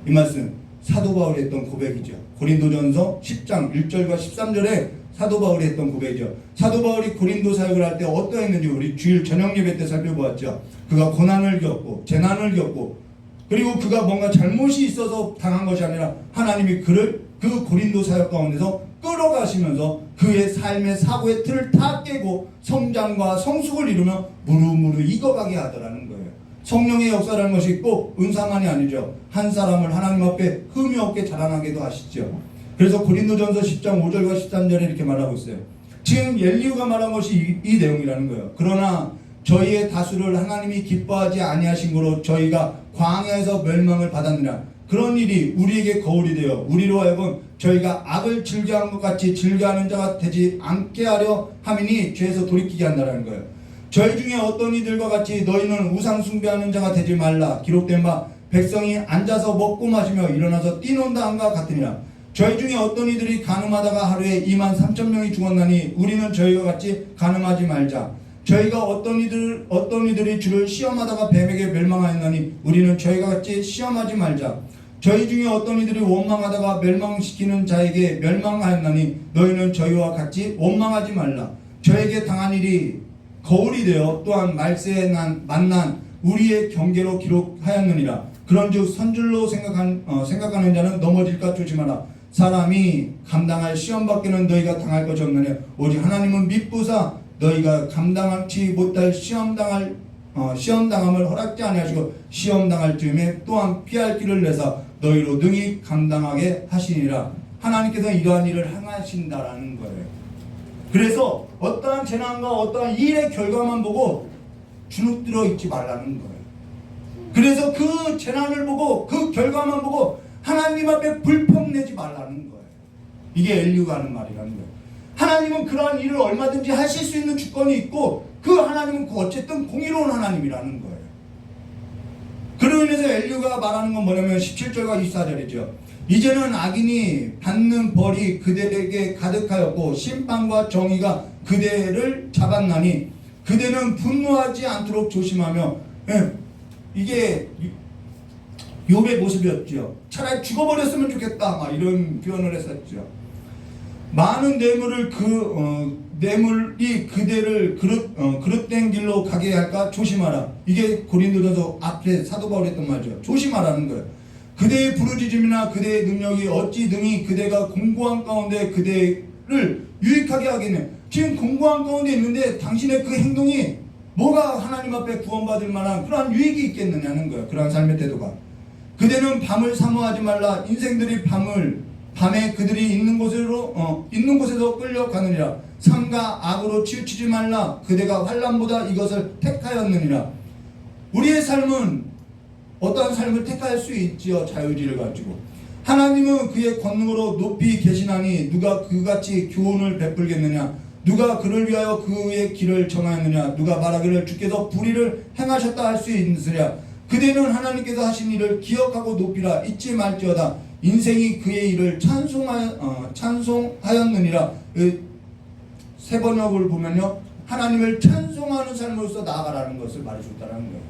이 말씀 사도 바울이 했던 고백이죠. 고린도전서 10장 1절과 13절에 사도 바울이 했던 고백이죠. 사도 바울이 고린도 사역을 할 때 어떠했는지 우리 주일 저녁 예배 때 살펴보았죠. 그가 고난을 겪고 재난을 겪고 그리고 그가 뭔가 잘못이 있어서 당한 것이 아니라 하나님이 그를 그 고린도 사역 가운데서 끌어가시면서 그의 삶의 사고의 틀을 다 깨고 성장과 성숙을 이루며 무르무르 익어가게 하더라는 거예요. 성령의 역사라는 것이 꼭 은사만이 아니죠. 한 사람을 하나님 앞에 흠이 없게 자라나게도 하시죠. 그래서 고린도전서 10장 5절과 13절에 이렇게 말하고 있어요. 지금 엘리후가 말한 것이 이 내용이라는 거예요. 그러나 저희의 다수를 하나님이 기뻐하지 아니하신 거로 저희가 광야에서 멸망을 받았느냐. 그런 일이 우리에게 거울이 되어 우리로 하여금 저희가 악을 즐겨한 것 같이 즐겨하는 자가 되지 않게 하려 함이니 죄에서 돌이키게 한다는 거예요. 저희 중에 어떤 이들과 같이 너희는 우상 숭배하는 자가 되지 말라. 기록된 바 백성이 앉아서 먹고 마시며 일어나서 뛰논다 함과 같으니라. 저희 중에 어떤 이들이 간음하다가 하루에 23,000명이 죽었나니 우리는 저희가 같이 간음하지 말자. 저희가 어떤 이들이 주를 시험하다가 뱀에게 멸망하였나니 우리는 저희가 같이 시험하지 말자. 저희 중에 어떤 이들이 원망하다가 멸망시키는 자에게 멸망하였나니 너희는 저희와 같이 원망하지 말라. 저에게 당한 일이 거울이 되어 또한 말세에 만난 우리의 경계로 기록하였느니라. 그런즉 선줄로 생각하는 자는 넘어질까 조심하라. 사람이 감당할 시험 밖에는 너희가 당할 것이 없느냐. 오직 하나님은 미쁘사 너희가 감당하지 못할 시험당함을 허락지 아니하시고 시험당할 즈음에 또한 피할 길을 내사 너희로 능히 감당하게 하시니라. 하나님께서 이러한 일을 행하신다라는 거예요. 그래서 어떠한 재난과 어떠한 일의 결과만 보고 주눅들어 있지 말라는 거예요. 그래서 그 재난을 보고 그 결과만 보고 하나님 앞에 불평내지 말라는 거예요. 이게 엘리후가 하는 말이라는 거예요. 하나님은 그러한 일을 얼마든지 하실 수 있는 주권이 있고 그 하나님은 어쨌든 공의로운 하나님이라는 거예요. 그로 인해서 엘리후가 말하는 건 뭐냐면 17절과 24절이죠. 이제는 악인이 받는 벌이 그들에게 가득하였고 심판과 정의가 그대를 잡았나니 그대는 분노하지 않도록 조심하며 이게 욥의 모습이었죠. 차라리 죽어버렸으면 좋겠다 막 이런 표현을 했었죠. 많은 뇌물이 그대를 그릇된 길로 가게 할까 조심하라. 이게 고린도전서 앞에 사도 바울이 했던 말이죠. 조심하라는 거예요. 그대의 부르짖음이나 그대의 능력이 어찌 능히 그대가 공고한 가운데 그대를 유익하게 하겠느냐. 지금 공고한 가운데 있는데 당신의 그 행동이 뭐가 하나님 앞에 구원받을 만한 그러한 유익이 있겠느냐는 거예요. 그러한 삶의 태도가. 그대는 밤을 사모하지 말라. 인생들이 밤에 그들이 있는 곳에서 끌려가느니라. 삼가 악으로 치우치지 말라. 그대가 환난보다 이것을 택하였느니라. 우리의 삶은 어떠한 삶을 택할 수 있지요. 자유의지를 가지고. 하나님은 그의 권능으로 높이 계시나니 누가 그같이 교훈을 베풀겠느냐. 누가 그를 위하여 그의 길을 정하였느냐. 누가 말하기를 주께서 불의를 행하셨다 할 수 있으랴. 그대는 하나님께서 하신 일을 기억하고 높이라. 잊지 말지어다. 인생이 그의 일을 찬송하였느니라. 새 번역을 보면요, 하나님을 찬송하는 삶으로서 나아가라는 것을 말해줬다는 거예요.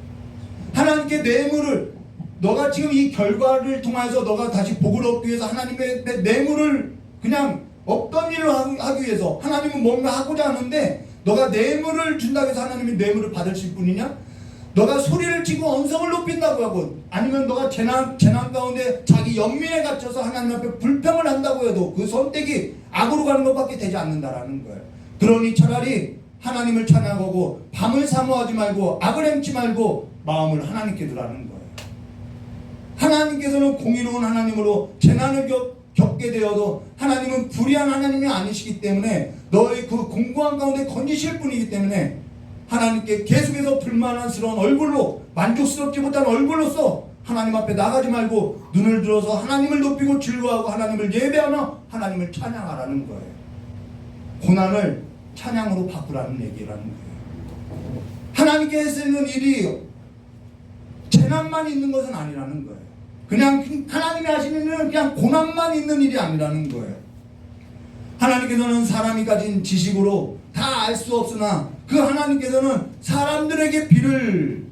하나님께 뇌물을, 너가 지금 이 결과를 통해서 너가 다시 복을 얻기 위해서 하나님의 뇌물을 그냥 없던 일을 하기 위해서 하나님은 뭔가 하고자 하는데 너가 뇌물을 준다고 해서 하나님이 뇌물을 받으실 분이냐? 너가 소리를 치고 언성을 높인다고 하고 아니면 너가 재난 가운데 자기 연민에 갇혀서 하나님 앞에 불평을 한다고 해도 그 선택이 악으로 가는 것밖에 되지 않는다라는 거예요. 그러니 차라리 하나님을 찬양하고 밤을 사모하지 말고 악을 행치 말고 마음을 하나님께 두라는 거예요. 하나님께서는 공의로운 하나님으로 재난을 겪게 되어도 하나님은 불의한 하나님이 아니시기 때문에 너의 그 공고한 가운데 건지실 분이기 때문에 하나님께 계속해서 불만스러운 얼굴로 만족스럽지 못한 얼굴로서 하나님 앞에 나가지 말고 눈을 들어서 하나님을 높이고 즐거워하고 하나님을 예배하며 하나님을 찬양하라는 거예요. 고난을 찬양으로 바꾸라는 얘기라는 거예요. 하나님께 쓰는 일이 재난만 있는 것은 아니라는 거예요. 그냥 하나님이 하시는 일은 그냥 고난만 있는 일이 아니라는 거예요. 하나님께서는 사람이 가진 지식으로 다 알 수 없으나 그 하나님께서는 사람들에게 비를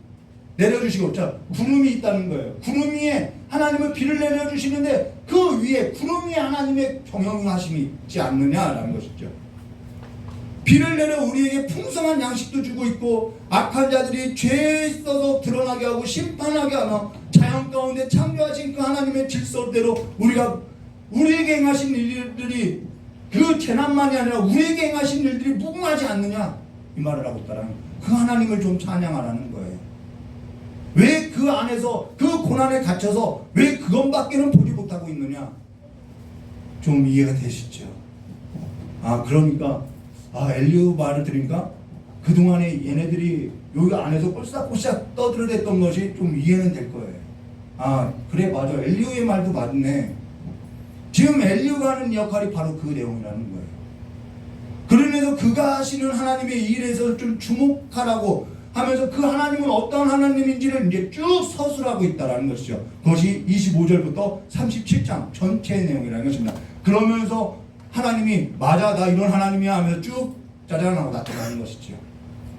내려주시고, 자, 구름이 있다는 거예요. 구름 위에 하나님은 비를 내려주시는데 그 위에 구름 위에 하나님의 경영하심이 있지 않느냐라는 것이죠. 비를 내려 우리에게 풍성한 양식도 주고 있고 악한 자들이 죄에 있어서 드러나게 하고 심판하게 하며 자연 가운데 창조하신 그 하나님의 질서대로 우리에게 행하신 일들이 그 재난만이 아니라 우리에게 행하신 일들이 무궁하지 않느냐 이 말을 하고 있다라는 그 하나님을 좀 찬양하라는 거예요. 왜 그 안에서 그 고난에 갇혀서 왜 그것밖에는 보지 못하고 있느냐 좀 이해가 되시죠? 그러니까 엘리후 말을 들으니까 그동안에 얘네들이 여기 안에서 꼴싹꼴싹 떠들어댔던 것이 좀 이해는 될 거예요. 그래 맞아, 엘리후의 말도 맞네. 지금 엘리후가 하는 역할이 바로 그 내용이라는 거예요. 그러면서 그가 하시는 하나님의 일에서 좀 주목하라고 하면서 그 하나님은 어떤 하나님인지를 이제 쭉 서술하고 있다는 것이죠. 그것이 25절부터 37장 전체의 내용이라는 것입니다. 그러면서 하나님이 맞아 나 이런 하나님이야 하면서 쭉 짜잔하고 나타나는 것이죠.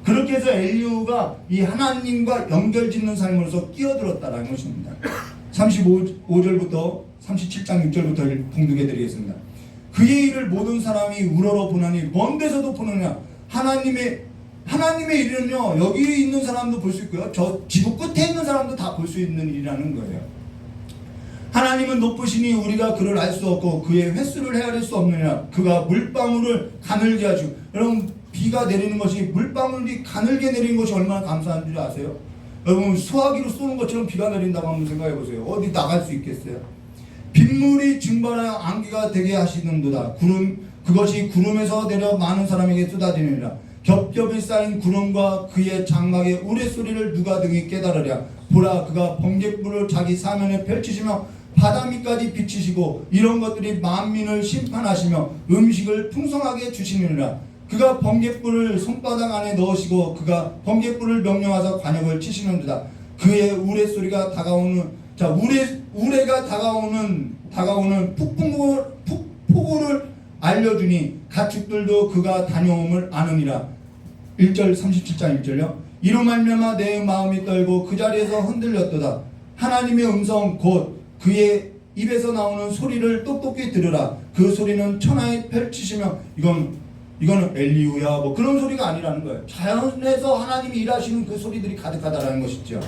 그렇게 해서 엘리후가 이 하나님과 연결짓는 삶으로서 끼어들었다는 것입니다. 35절부터 37장 6절부터 봉독해 드리겠습니다. 그의 일을 모든 사람이 우러러 보나니 먼 데서도 보느냐. 하나님의 일은요 여기 있는 사람도 볼 수 있고요 저 지구 끝에 있는 사람도 다 볼 수 있는 일이라는 거예요. 하나님은 높으시니 우리가 그를 알 수 없고 그의 횟수를 헤아릴 수 없느냐. 그가 물방울을 가늘게 하시고, 여러분 비가 내리는 것이 물방울이 가늘게 내리는 것이 얼마나 감사한 줄 아세요? 여러분 수화기로 쏘는 것처럼 비가 내린다고 한번 생각해 보세요. 어디 나갈 수 있겠어요? 빗물이 증발하여 안개가 되게 하시는도다. 그것이 구름에서 내려 많은 사람에게 쏟아지느니라. 겹겹이 쌓인 구름과 그의 장막의 우레소리를 누가 등이 깨달으랴. 보라 그가 번갯불을 자기 사면에 펼치시며 바다 밑까지 비치시고 이런 것들이 만민을 심판하시며 음식을 풍성하게 주시느니라. 그가 번갯불을 손바닥 안에 넣으시고 그가 번갯불을 명령하사 관역을 치시는도다. 그의 우레소리가 다가오는 우레가 다가오는 폭풍우를 알려주니 가축들도 그가 다녀옴을 아느니라. 1절 37장 1절요. 이로 말미암아 내 마음이 떨고 그 자리에서 흔들렸도다. 하나님의 음성 곧 그의 입에서 나오는 소리를 똑똑히 들으라. 그 소리는 천하에 펼치시며 이거는 엘리후야 뭐 그런 소리가 아니라는 거예요. 자연에서 하나님이 일하시는 그 소리들이 가득하다라는 것이죠.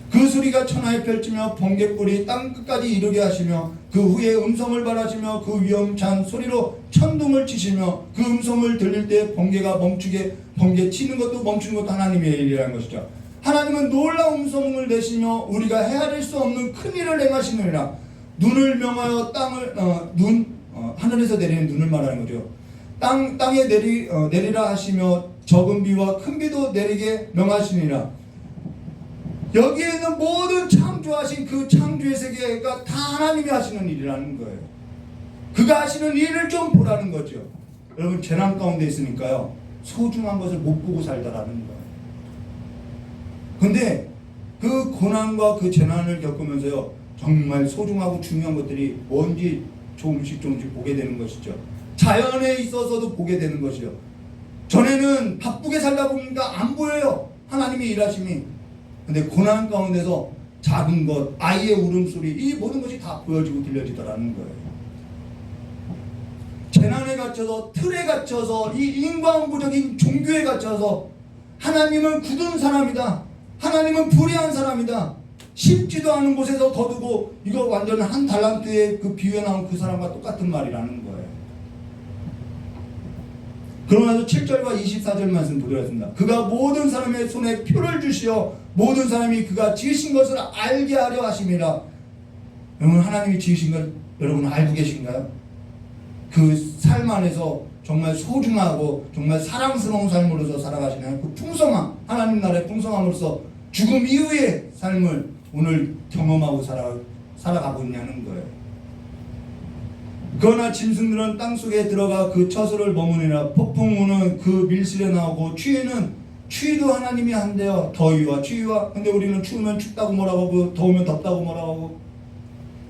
그 소리가 천하에 펼치며 번갯불이 땅 끝까지 이르게 하시며 그 후에 음성을 발하시며 그 위험찬 소리로 천둥을 치시며 그 음성을 들릴 때 번개 치는 것도 멈추는 것도 하나님의 일이라는 것이죠. 하나님은 놀라운 음성을 내시며 우리가 헤아릴 수 없는 큰 일을 행하시느니라. 눈을 명하여 하늘에서 내리는 눈을 말하는 거죠. 땅에 내리라 하시며 적은 비와 큰 비도 내리게 명하시니라. 여기에 있는 모든 창조하신 그 창조의 세계가 다 하나님이 하시는 일이라는 거예요. 그가 하시는 일을 좀 보라는 거죠. 여러분 재난 가운데 있으니까요 소중한 것을 못 보고 살다라는 거예요. 근데 그 고난과 그 재난을 겪으면서요 정말 소중하고 중요한 것들이 뭔지 조금씩 보게 되는 것이죠. 자연에 있어서도 보게 되는 것이요. 전에는 바쁘게 살다 보니까 안 보여요 하나님의 일하심이. 근데 고난 가운데서 작은 것, 아이의 울음소리, 이 모든 것이 다 보여지고 들려지더라는 거예요. 재난에 갇혀서, 틀에 갇혀서, 이 인과응보적인 종교에 갇혀서 하나님은 굳은 사람이다. 하나님은 불의한 사람이다. 쉽지도 않은 곳에서 거두고 이거 완전 한 달란트의 그 비유에 나온 그 사람과 똑같은 말이라는 거예요. 그러고 나서 7절과 24절 말씀 보도록 그가 모든 사람의 손에 표를 주시어 모든 사람이 그가 지으신 것을 알게 하려 하심이라. 여러분 하나님이 지으신 걸 여러분 알고 계신가요? 그 삶 안에서 정말 소중하고 정말 사랑스러운 삶으로서 살아가시는 그 풍성함, 하나님 나라의 풍성함으로서 죽음 이후의 삶을 오늘 경험하고 살아가고 있냐는 거예요. 그러나 짐승들은 땅속에 들어가 그 처소를 머무니라. 폭풍우는 그 밀실에 나오고 추위도 하나님이 한대요. 더위와 추위와. 근데 우리는 추우면 춥다고 뭐라고 하고 더우면 덥다고 뭐라고 하고.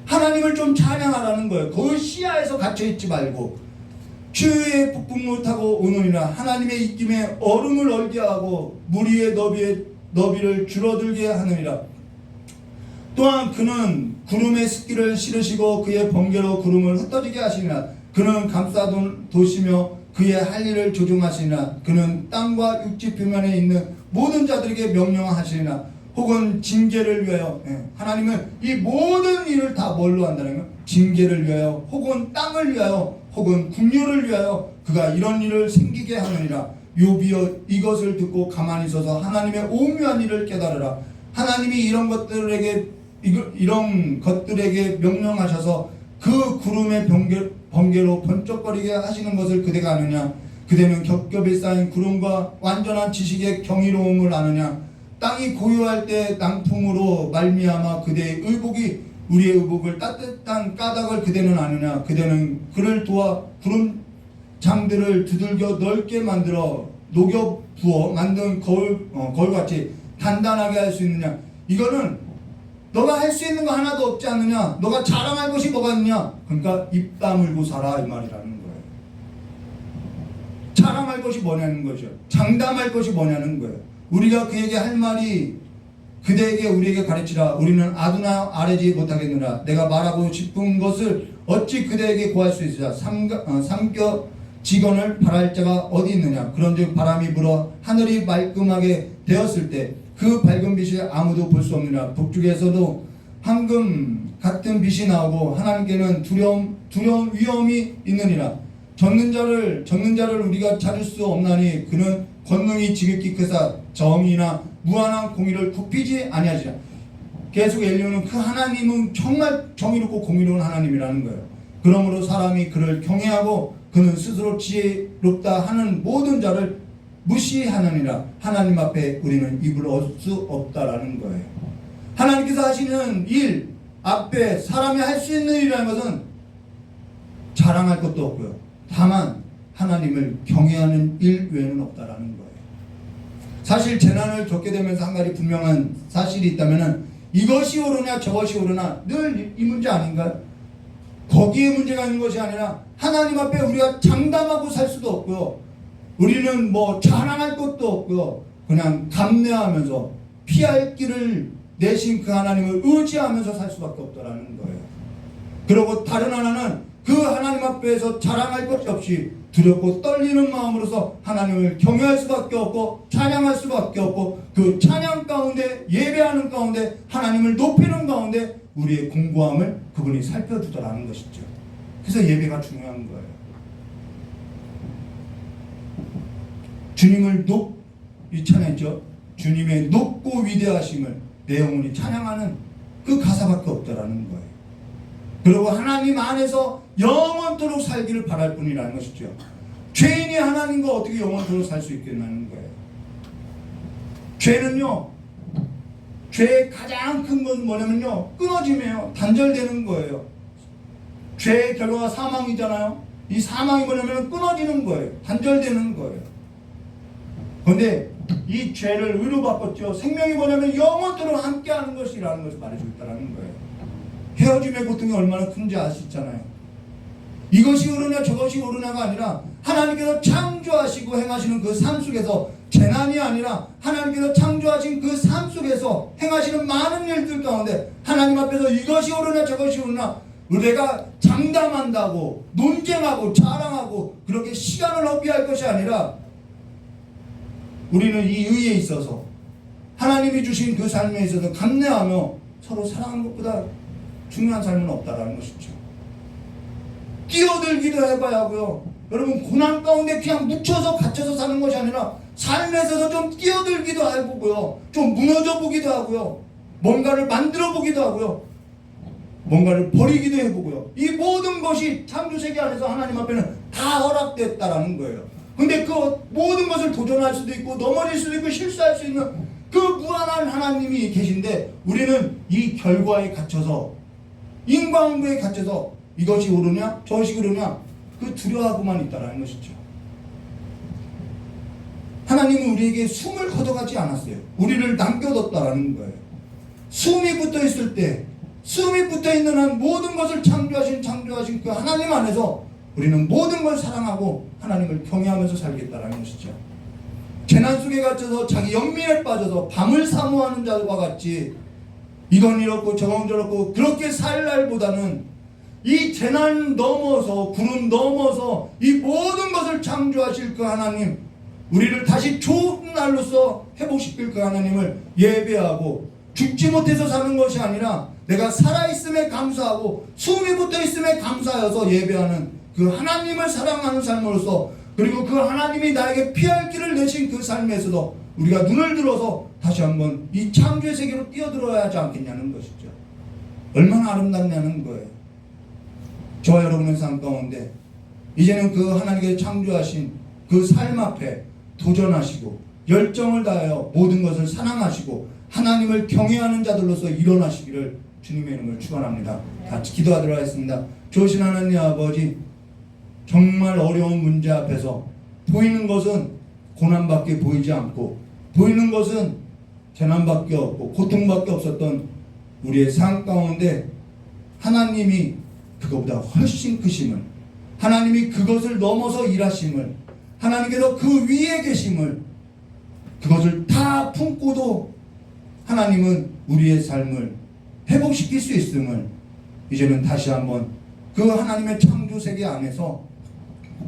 하나님을 좀 찬양하라는 거예요. 그 시야에서 갇혀있지 말고 추위에 폭풍우 타고 오느니라. 하나님의 입김에 얼음을 얼게 하고 물 위에 너비를 줄어들게 하느니라. 또한 그는 구름의 습기를 실으시고 그의 번개로 구름을 흩어지게 하시니라. 그는 감싸도시며 그의 할 일을 조종하시니라. 그는 땅과 육지 표면에 있는 모든 자들에게 명령하시니라. 혹은 징계를 위하여, 하나님은 이 모든 일을 다 뭘로 한다는 거예요? 징계를 위하여, 혹은 땅을 위하여, 혹은 국료를 위하여 그가 이런 일을 생기게 하느니라. 욥이여, 이것을 듣고 가만히 서서 하나님의 오묘한 일을 깨달으라. 하나님이 이런 것들에게 명령하셔서 그 구름의 번개로 번쩍거리게 하시는 것을 그대가 아느냐? 그대는 겹겹이 쌓인 구름과 완전한 지식의 경이로움을 아느냐? 땅이 고요할 때 낭풍으로 말미암아 그대의 의복이 우리의 의복을 따뜻한 까닭을 그대는 아느냐? 그대는 그를 도와 구름 장들을 두들겨 넓게 만들어 녹여 부어 만든 거울같이 단단하게 할 수 있느냐? 이거는 너가 할 수 있는 거 하나도 없지 않느냐? 너가 자랑할 것이 뭐가 있느냐? 그러니까 입 다물고 살아, 이 말이라는 거예요. 자랑할 것이 뭐냐는 거죠. 장담할 것이 뭐냐는 거예요. 우리가 그에게 할 말이 그대에게 우리에게 가르치라. 우리는 아두나 아뢰지 못하겠느라. 내가 말하고 싶은 것을 어찌 그대에게 구할 수 있으랴. 삼겨 직언을 바랄 자가 어디 있느냐. 그런즉 바람이 불어 하늘이 말끔하게 되었을 때 그 밝은 빛이 아무도 볼 수 없느냐. 북쪽에서도 황금 같은 빛이 나오고 하나님께는 두려운 위험이 있느니라. 젖는 자를 우리가 찾을 수 없나니 그는 권능이 지극히 크사 정의나 무한한 공의를 굽히지 아니하시라. 계속 엘리야는 그 하나님은 정말 정의롭고 공의로운 하나님이라는 거예요. 그러므로 사람이 그를 경외하고 그는 스스로 지혜롭다 하는 모든 자를 무시하느니라. 하나님 앞에 우리는 입을 얻을 수 없다라는 거예요. 하나님께서 하시는 일 앞에 사람이 할 수 있는 일이라는 것은 자랑할 것도 없고요. 다만 하나님을 경외하는 일 외에는 없다라는 거예요. 사실 재난을 겪게 되면서 한 가지 분명한 사실이 있다면은 이것이 옳으냐 저것이 옳으나 늘 이 문제 아닌가요? 거기에 문제가 있는 것이 아니라 하나님 앞에 우리가 장담하고 살 수도 없고요. 우리는 뭐 자랑할 것도 없고요. 그냥 감내하면서 피할 길을 내신 그 하나님을 의지하면서 살 수밖에 없다라는 거예요. 그리고 다른 하나는 그 하나님 앞에서 자랑할 것이 없이 두렵고 떨리는 마음으로서 하나님을 경외할 수밖에 없고 찬양할 수밖에 없고 그 찬양 가운데 예배하는 가운데 하나님을 높이는 가운데 우리의 공고함을 그분이 살펴주더라는 것이죠. 그래서 예배가 중요한 거예요. 주님을 이 찬양했죠. 주님의 높고 위대하심을 내 영혼이 찬양하는 그 가사밖에 없다라는 거예요. 그리고 하나님 안에서 영원토록 살기를 바랄 뿐이라는 것이죠. 죄인이 하나님과 어떻게 영원토록 살 수 있겠냐는 거예요. 죄는요, 죄의 가장 큰 건 뭐냐면요, 끊어짐이에요. 단절되는 거예요. 죄의 결과가 사망이잖아요. 이 사망이 뭐냐면 끊어지는 거예요. 단절되는 거예요. 그런데 이 죄를 의로 바꿨죠. 생명이 뭐냐면 영원토록 함께하는 것이라는 것을 말해주고 있다는 거예요. 헤어짐의 고통이 얼마나 큰지 아시잖아요. 이것이 옳으냐 저것이 옳으냐가 아니라 하나님께서 창조하시고 행하시는 그 삶 속에서 재난이 아니라 하나님께서 창조하신 그 삶 속에서 행하시는 많은 일들 가운데 하나님 앞에서 이것이 옳으냐 저것이 옳으냐 내가 장담한다고 논쟁하고 자랑하고 그렇게 시간을 허비할 것이 아니라 우리는 이 의에 있어서 하나님이 주신 그 삶에 있어서 감내하며 서로 사랑하는 것보다 중요한 삶은 없다라는 것이죠. 뛰어들기도 해봐야 하고요. 여러분 고난 가운데 그냥 묻혀서 갇혀서 사는 것이 아니라 삶에 있어서 좀 뛰어들기도 해보고요. 좀 무너져 보기도 하고요. 뭔가를 만들어 보기도 하고요. 뭔가를 버리기도 해보고요. 이 모든 것이 창조세계 안에서 하나님 앞에는 다 허락됐다라는 거예요. 근데 그 모든 것을 도전할 수도 있고 넘어질 수도 있고 실수할 수 있는 그 무한한 하나님이 계신데 우리는 이 결과에 갇혀서 인과응보에 갇혀서 이것이 옳으냐 저것이 옳으냐 그 두려워하고만 있다라는 것이죠. 하나님은 우리에게 숨을 걷어가지 않았어요. 우리를 남겨뒀다라는 거예요. 숨이 붙어있을 때 숨이 붙어있는 한 모든 것을 창조하신 그 하나님 안에서 우리는 모든 걸 사랑하고 하나님을 경외하면서 살겠다라는 것이죠. 재난 속에 갇혀서 자기 연민에 빠져서 밤을 사모하는 자와 같이 이건 이렇고 저건 저렇고 그렇게 살 날보다는 이 재난 넘어서 구름 넘어서 이 모든 것을 창조하실 그 하나님 우리를 다시 좋은 날로서 회복시킬 그 하나님을 예배하고 죽지 못해서 사는 것이 아니라 내가 살아있음에 감사하고 숨이 붙어있음에 감사하여서 예배하는 그 하나님을 사랑하는 삶으로서 그리고 그 하나님이 나에게 피할 길을 내신 그 삶에서도 우리가 눈을 들어서 다시 한번 이 창조의 세계로 뛰어들어야 하지 않겠냐는 것이죠. 얼마나 아름답냐는 거예요. 저와 여러분의 삶 가운데 이제는 그 하나님께서 창조하신 그 삶 앞에 도전하시고 열정을 다하여 모든 것을 사랑하시고 하나님을 경외하는 자들로서 일어나시기를 주님의 이름을 축원합니다. 같이 기도하도록 하겠습니다. 좋으신 하나님 아버지, 정말 어려운 문제 앞에서 보이는 것은 고난밖에 보이지 않고 보이는 것은 재난밖에 없고 고통밖에 없었던 우리의 삶 가운데 하나님이 그것보다 훨씬 크심을, 하나님이 그것을 넘어서 일하심을, 하나님께서 그 위에 계심을, 그것을 다 품고도 하나님은 우리의 삶을 회복시킬 수 있음을 이제는 다시 한번 그 하나님의 창조세계 안에서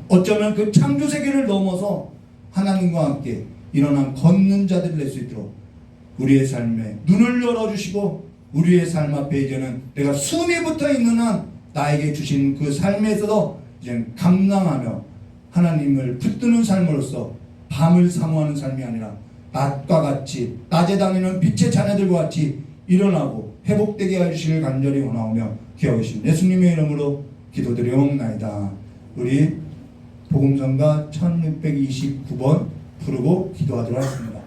어쩌면 그 창조세계를 넘어서 하나님과 함께 일어난 걷는 자들이 될 수 있도록 우리의 삶에 눈을 열어주시고 우리의 삶 앞에 이제는 내가 숨이 붙어있는 한 나에게 주신 그 삶에서도 이제는 감당하며 하나님을 붙드는 삶으로서 밤을 사모하는 삶이 아니라 낮과 같이 낮에 다니는 빛의 자녀들과 같이 일어나고 회복되게 해주시길 간절히 원하오며 기억하신 예수님의 이름으로 기도드리옵나이다. 우리 복음성가 1629번 부르고 기도하도록 하겠습니다.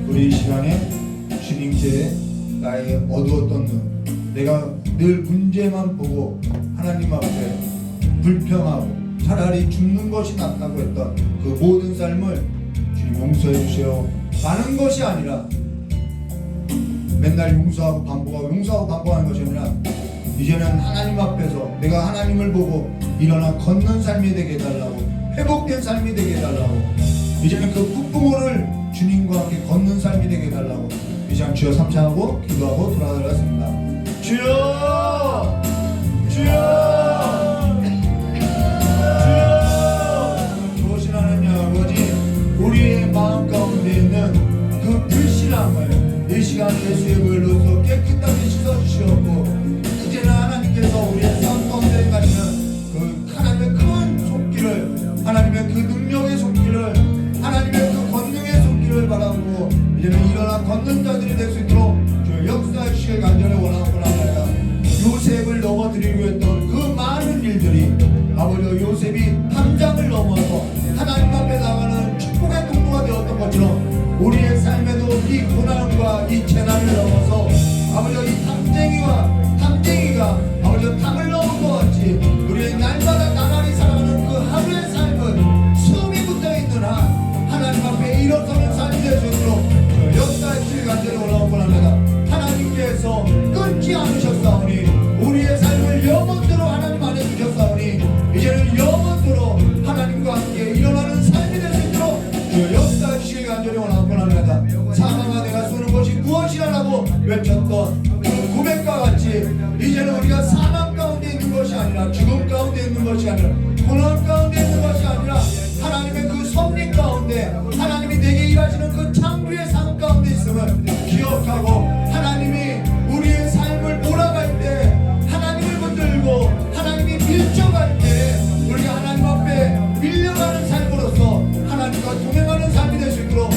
우리 이 시간에 주님께 나의 어두웠던 눈, 내가 늘 문제만 보고 하나님 앞에 불평하고 차라리 죽는 것이 낫다고 했던 그 모든 삶을 주님 용서해 주시오. 많은 것이 아니라 맨날 용서하고 반복하는 것이 아니라 이제는 하나님 앞에서 내가 하나님을 보고 일어나 걷는 삶이 되게 해달라고, 회복된 삶이 되게 해달라고, 이제는 그 폭풍우를 주님과 함께 걷는 삶이 되게 해달라고 이 시간 주여 삼창하고 기도하고 돌아가겠습니다. 주여, 주여, 주여. 좋으신 하나님 아버지, 우리의 마음 가운데 있는 그 불신함을 이 시간 예수의 보혈로서 깨끗하게 씻어주시옵고, 이제는 하나님께서 우리의 삶 가운데 가시는 그 하나님의 큰 손길을, 하나님의 그 능력의 손길을, 하나님의 그 권능의 손길을 바라보고 이제는 일어나 걷는 자들이 될 수 있도록 주여 역사해 주시길 간절히 원하옵나이다. 요셉을 넘어뜨리려고 했던 그 많은 일들이 아버지 요셉이 탐장을 넘어서 하나님 앞에 나가는 축복의 통로가 되었던 것처럼 우리의 삶에도 이 고난과 이 재난을 넘어서 아버지 이 탐쟁이가 아버지 탐을 넘은 것 같이 우리의 날마다 나날이 살아가는 그 하루의 삶은 숨이 붙어있는 한 하나님 앞에 일어서는 삶이 될 수 있도록 역사의 질 간절히 올라오곤 합니다. 하나님께서 끊지 않으셨사오니 우리의 삶을 영원토록 하나님 안에 두셨사오니 이제는 영원토록 하나님과 함께 일어나는 삶이 될 수 있도록 역사의 질 간절히 올라오곤 합니다. 사망아 내가 쏘는 것이 무엇이라고 외쳤던 그 고백과 같이 이제는 우리가 사망 가운데 있는 것이 아니라 죽음 가운데 있는 것이 아니라 고난 가운데 있는 것이 아니라 하나님의 그 섭리 가운데 하나님이 내게 일하시는 그 창조의 삶 가운데 있음을 기억하고 하나님이 우리의 삶을 몰아갈 때 하나님을 붙들고 하나님이 밀쳐갈 때 우리가 하나님 앞에 밀려가는 삶으로서 하나님과 동행하는 삶이 될 수 있도록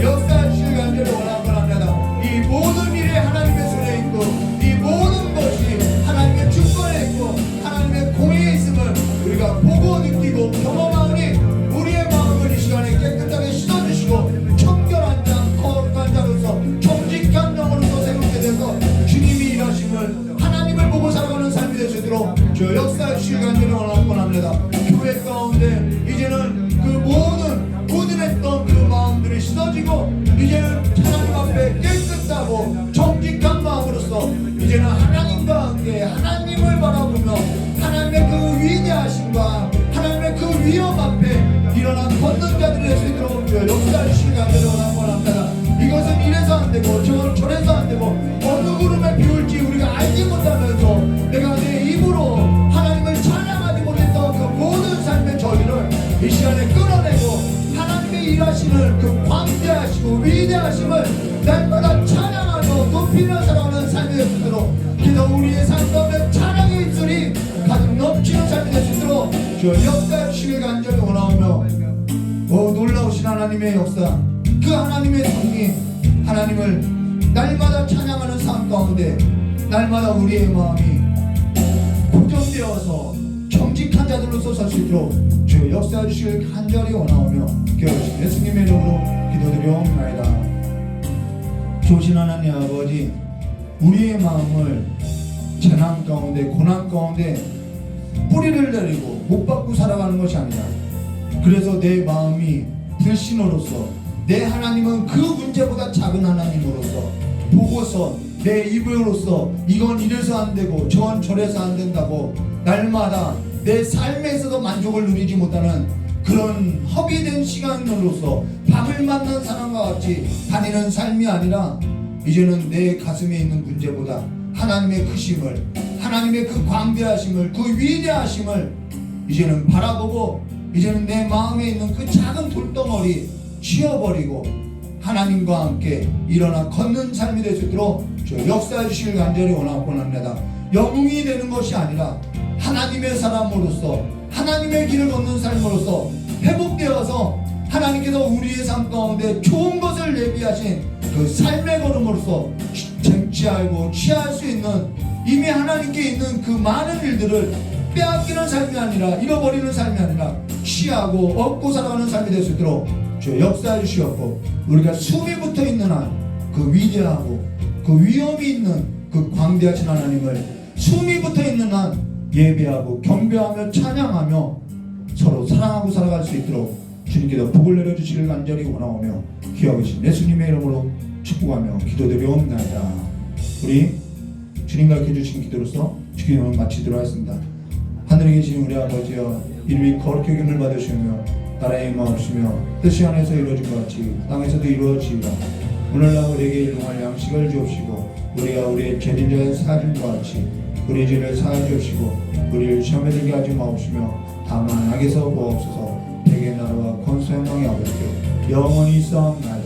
역사의 질 간절히 원합니다. 이 모든 일이 하나님의 손에 있고 이 모든 것이 하나님의 주권에 있고 하나님의 공에 있음을 우리가 보고 느끼고 경험하오니 우리의 마음을 이 시간에 깨끗하게 씻어주시고 청결한 자 거룩한 자로서 정직한 영으로서 새롭게 돼서 주님이 일하심을 하나님을 보고 살아가는 삶이 될 수 있도록 저 역사의 시간들을 원합니다. 교회 가운데 이제는 그 모든 우둔했던 그 마음들이 씻어지고 이제는 하나님 앞에 깨끗하고 정직한 마음으로서 이제는 하나님과 함께 하나님을 바라보며 하나님의 그 위대하심과 하나님의 그 위엄 앞에 일어난 걷는 자들이 될 수 있도록 역사의 시간들을 원합니다. 이것은 이래서 안 되고 저건 저래서 안 되고 어느 구름에 비울지 우리가 알지 못하면서 내가 내 입으로 하나님을 찬양하지 못했던 그 모든 삶의 저희를 이 시간에 끌어내고 하나님의 일하시는 그 광대하시고 위대하심을 날마다 찬양하며 높이며 살아가는 삶이 될 수 있도록 그래서 우리의 삶 가운데 찬양의 입술이 가득 넘치는 삶이 될 수 있도록 저 역사의 시를 간절히 원하오며 놀라우신 하나님의 역사 그 하나님의 섭리 하나님을 날마다 찬양하는 삶 가운데 날마다 우리의 마음이 고정되어서 정직한 자들로서 설 수 있도록 주 역사해 주시길 간절히 원하오며 기도하신 예수님의 이름으로 기도드리옵나이다. 좋으신 하나님 아버지 우리의 마음을 재난 가운데 고난 가운데 뿌리를 내리고 못 받고 살아가는 것이 아니라 그래서 내 마음이 불신으로서 내 하나님은 그 문제보다 작은 하나님으로서 보고서 내 입으로서 이건 이래서 안 되고 저건 저래서 안 된다고 날마다 내 삶에서도 만족을 누리지 못하는 그런 허비된 시간으로서 밥을 맞는 사람과 같이 다니는 삶이 아니라 이제는 내 가슴에 있는 문제보다 하나님의 크심을 하나님의 그 광대하심을 그 위대하심을 이제는 바라보고 이제는 내 마음에 있는 그 작은 돌덩어리 치워버리고 하나님과 함께 일어나 걷는 삶이 될 수 있도록 역사해 주시길 간절히 원하곤 합니다. 영웅이 되는 것이 아니라 하나님의 사람으로서 하나님의 길을 걷는 삶으로서 회복되어서 하나님께서 우리의 삶 가운데 좋은 것을 예비하신 그 삶의 걸음으로서 쟁취하고 취할 수 있는 이미 하나님께 있는 그 많은 일들을 빼앗기는 삶이 아니라 잃어버리는 삶이 아니라 취하고 얻고 살아가는 삶이 될 수 있도록 주 역사해 주시옵고 우리가 숨이 붙어있는 한 그 위대하고 그 위엄이 있는 그 광대하신 하나님을 숨이 붙어있는 한 예배하고 경배하며 찬양하며 서로 사랑하고 살아갈 수 있도록 주님께서 복을 내려주시길 간절히 원하오며 기억하신 예수님의 이름으로 축복하며 기도드리옵나이다. 우리 주님 가르쳐주신 기도로서 주기도를 마치도록 하겠습니다. 하늘에 계신 우리 아버지여 이름이 거룩히 여김을 받으시며 나라의 임하옵시며 뜻이 하늘에서 이루어진 것 같이 땅에서도 이루어지리라. 오늘날 우리에게 일용할 양식을 주옵시고 우리가 우리의 죄인들을 사하는 것 같이 우리 죄를 사하여 주옵시고 우리를 시험에 들게 하지 마옵시며 다만 악에서 구하옵소서. 대개 나라와 권세 영광이 아버지께 영원히 있사옵나이다.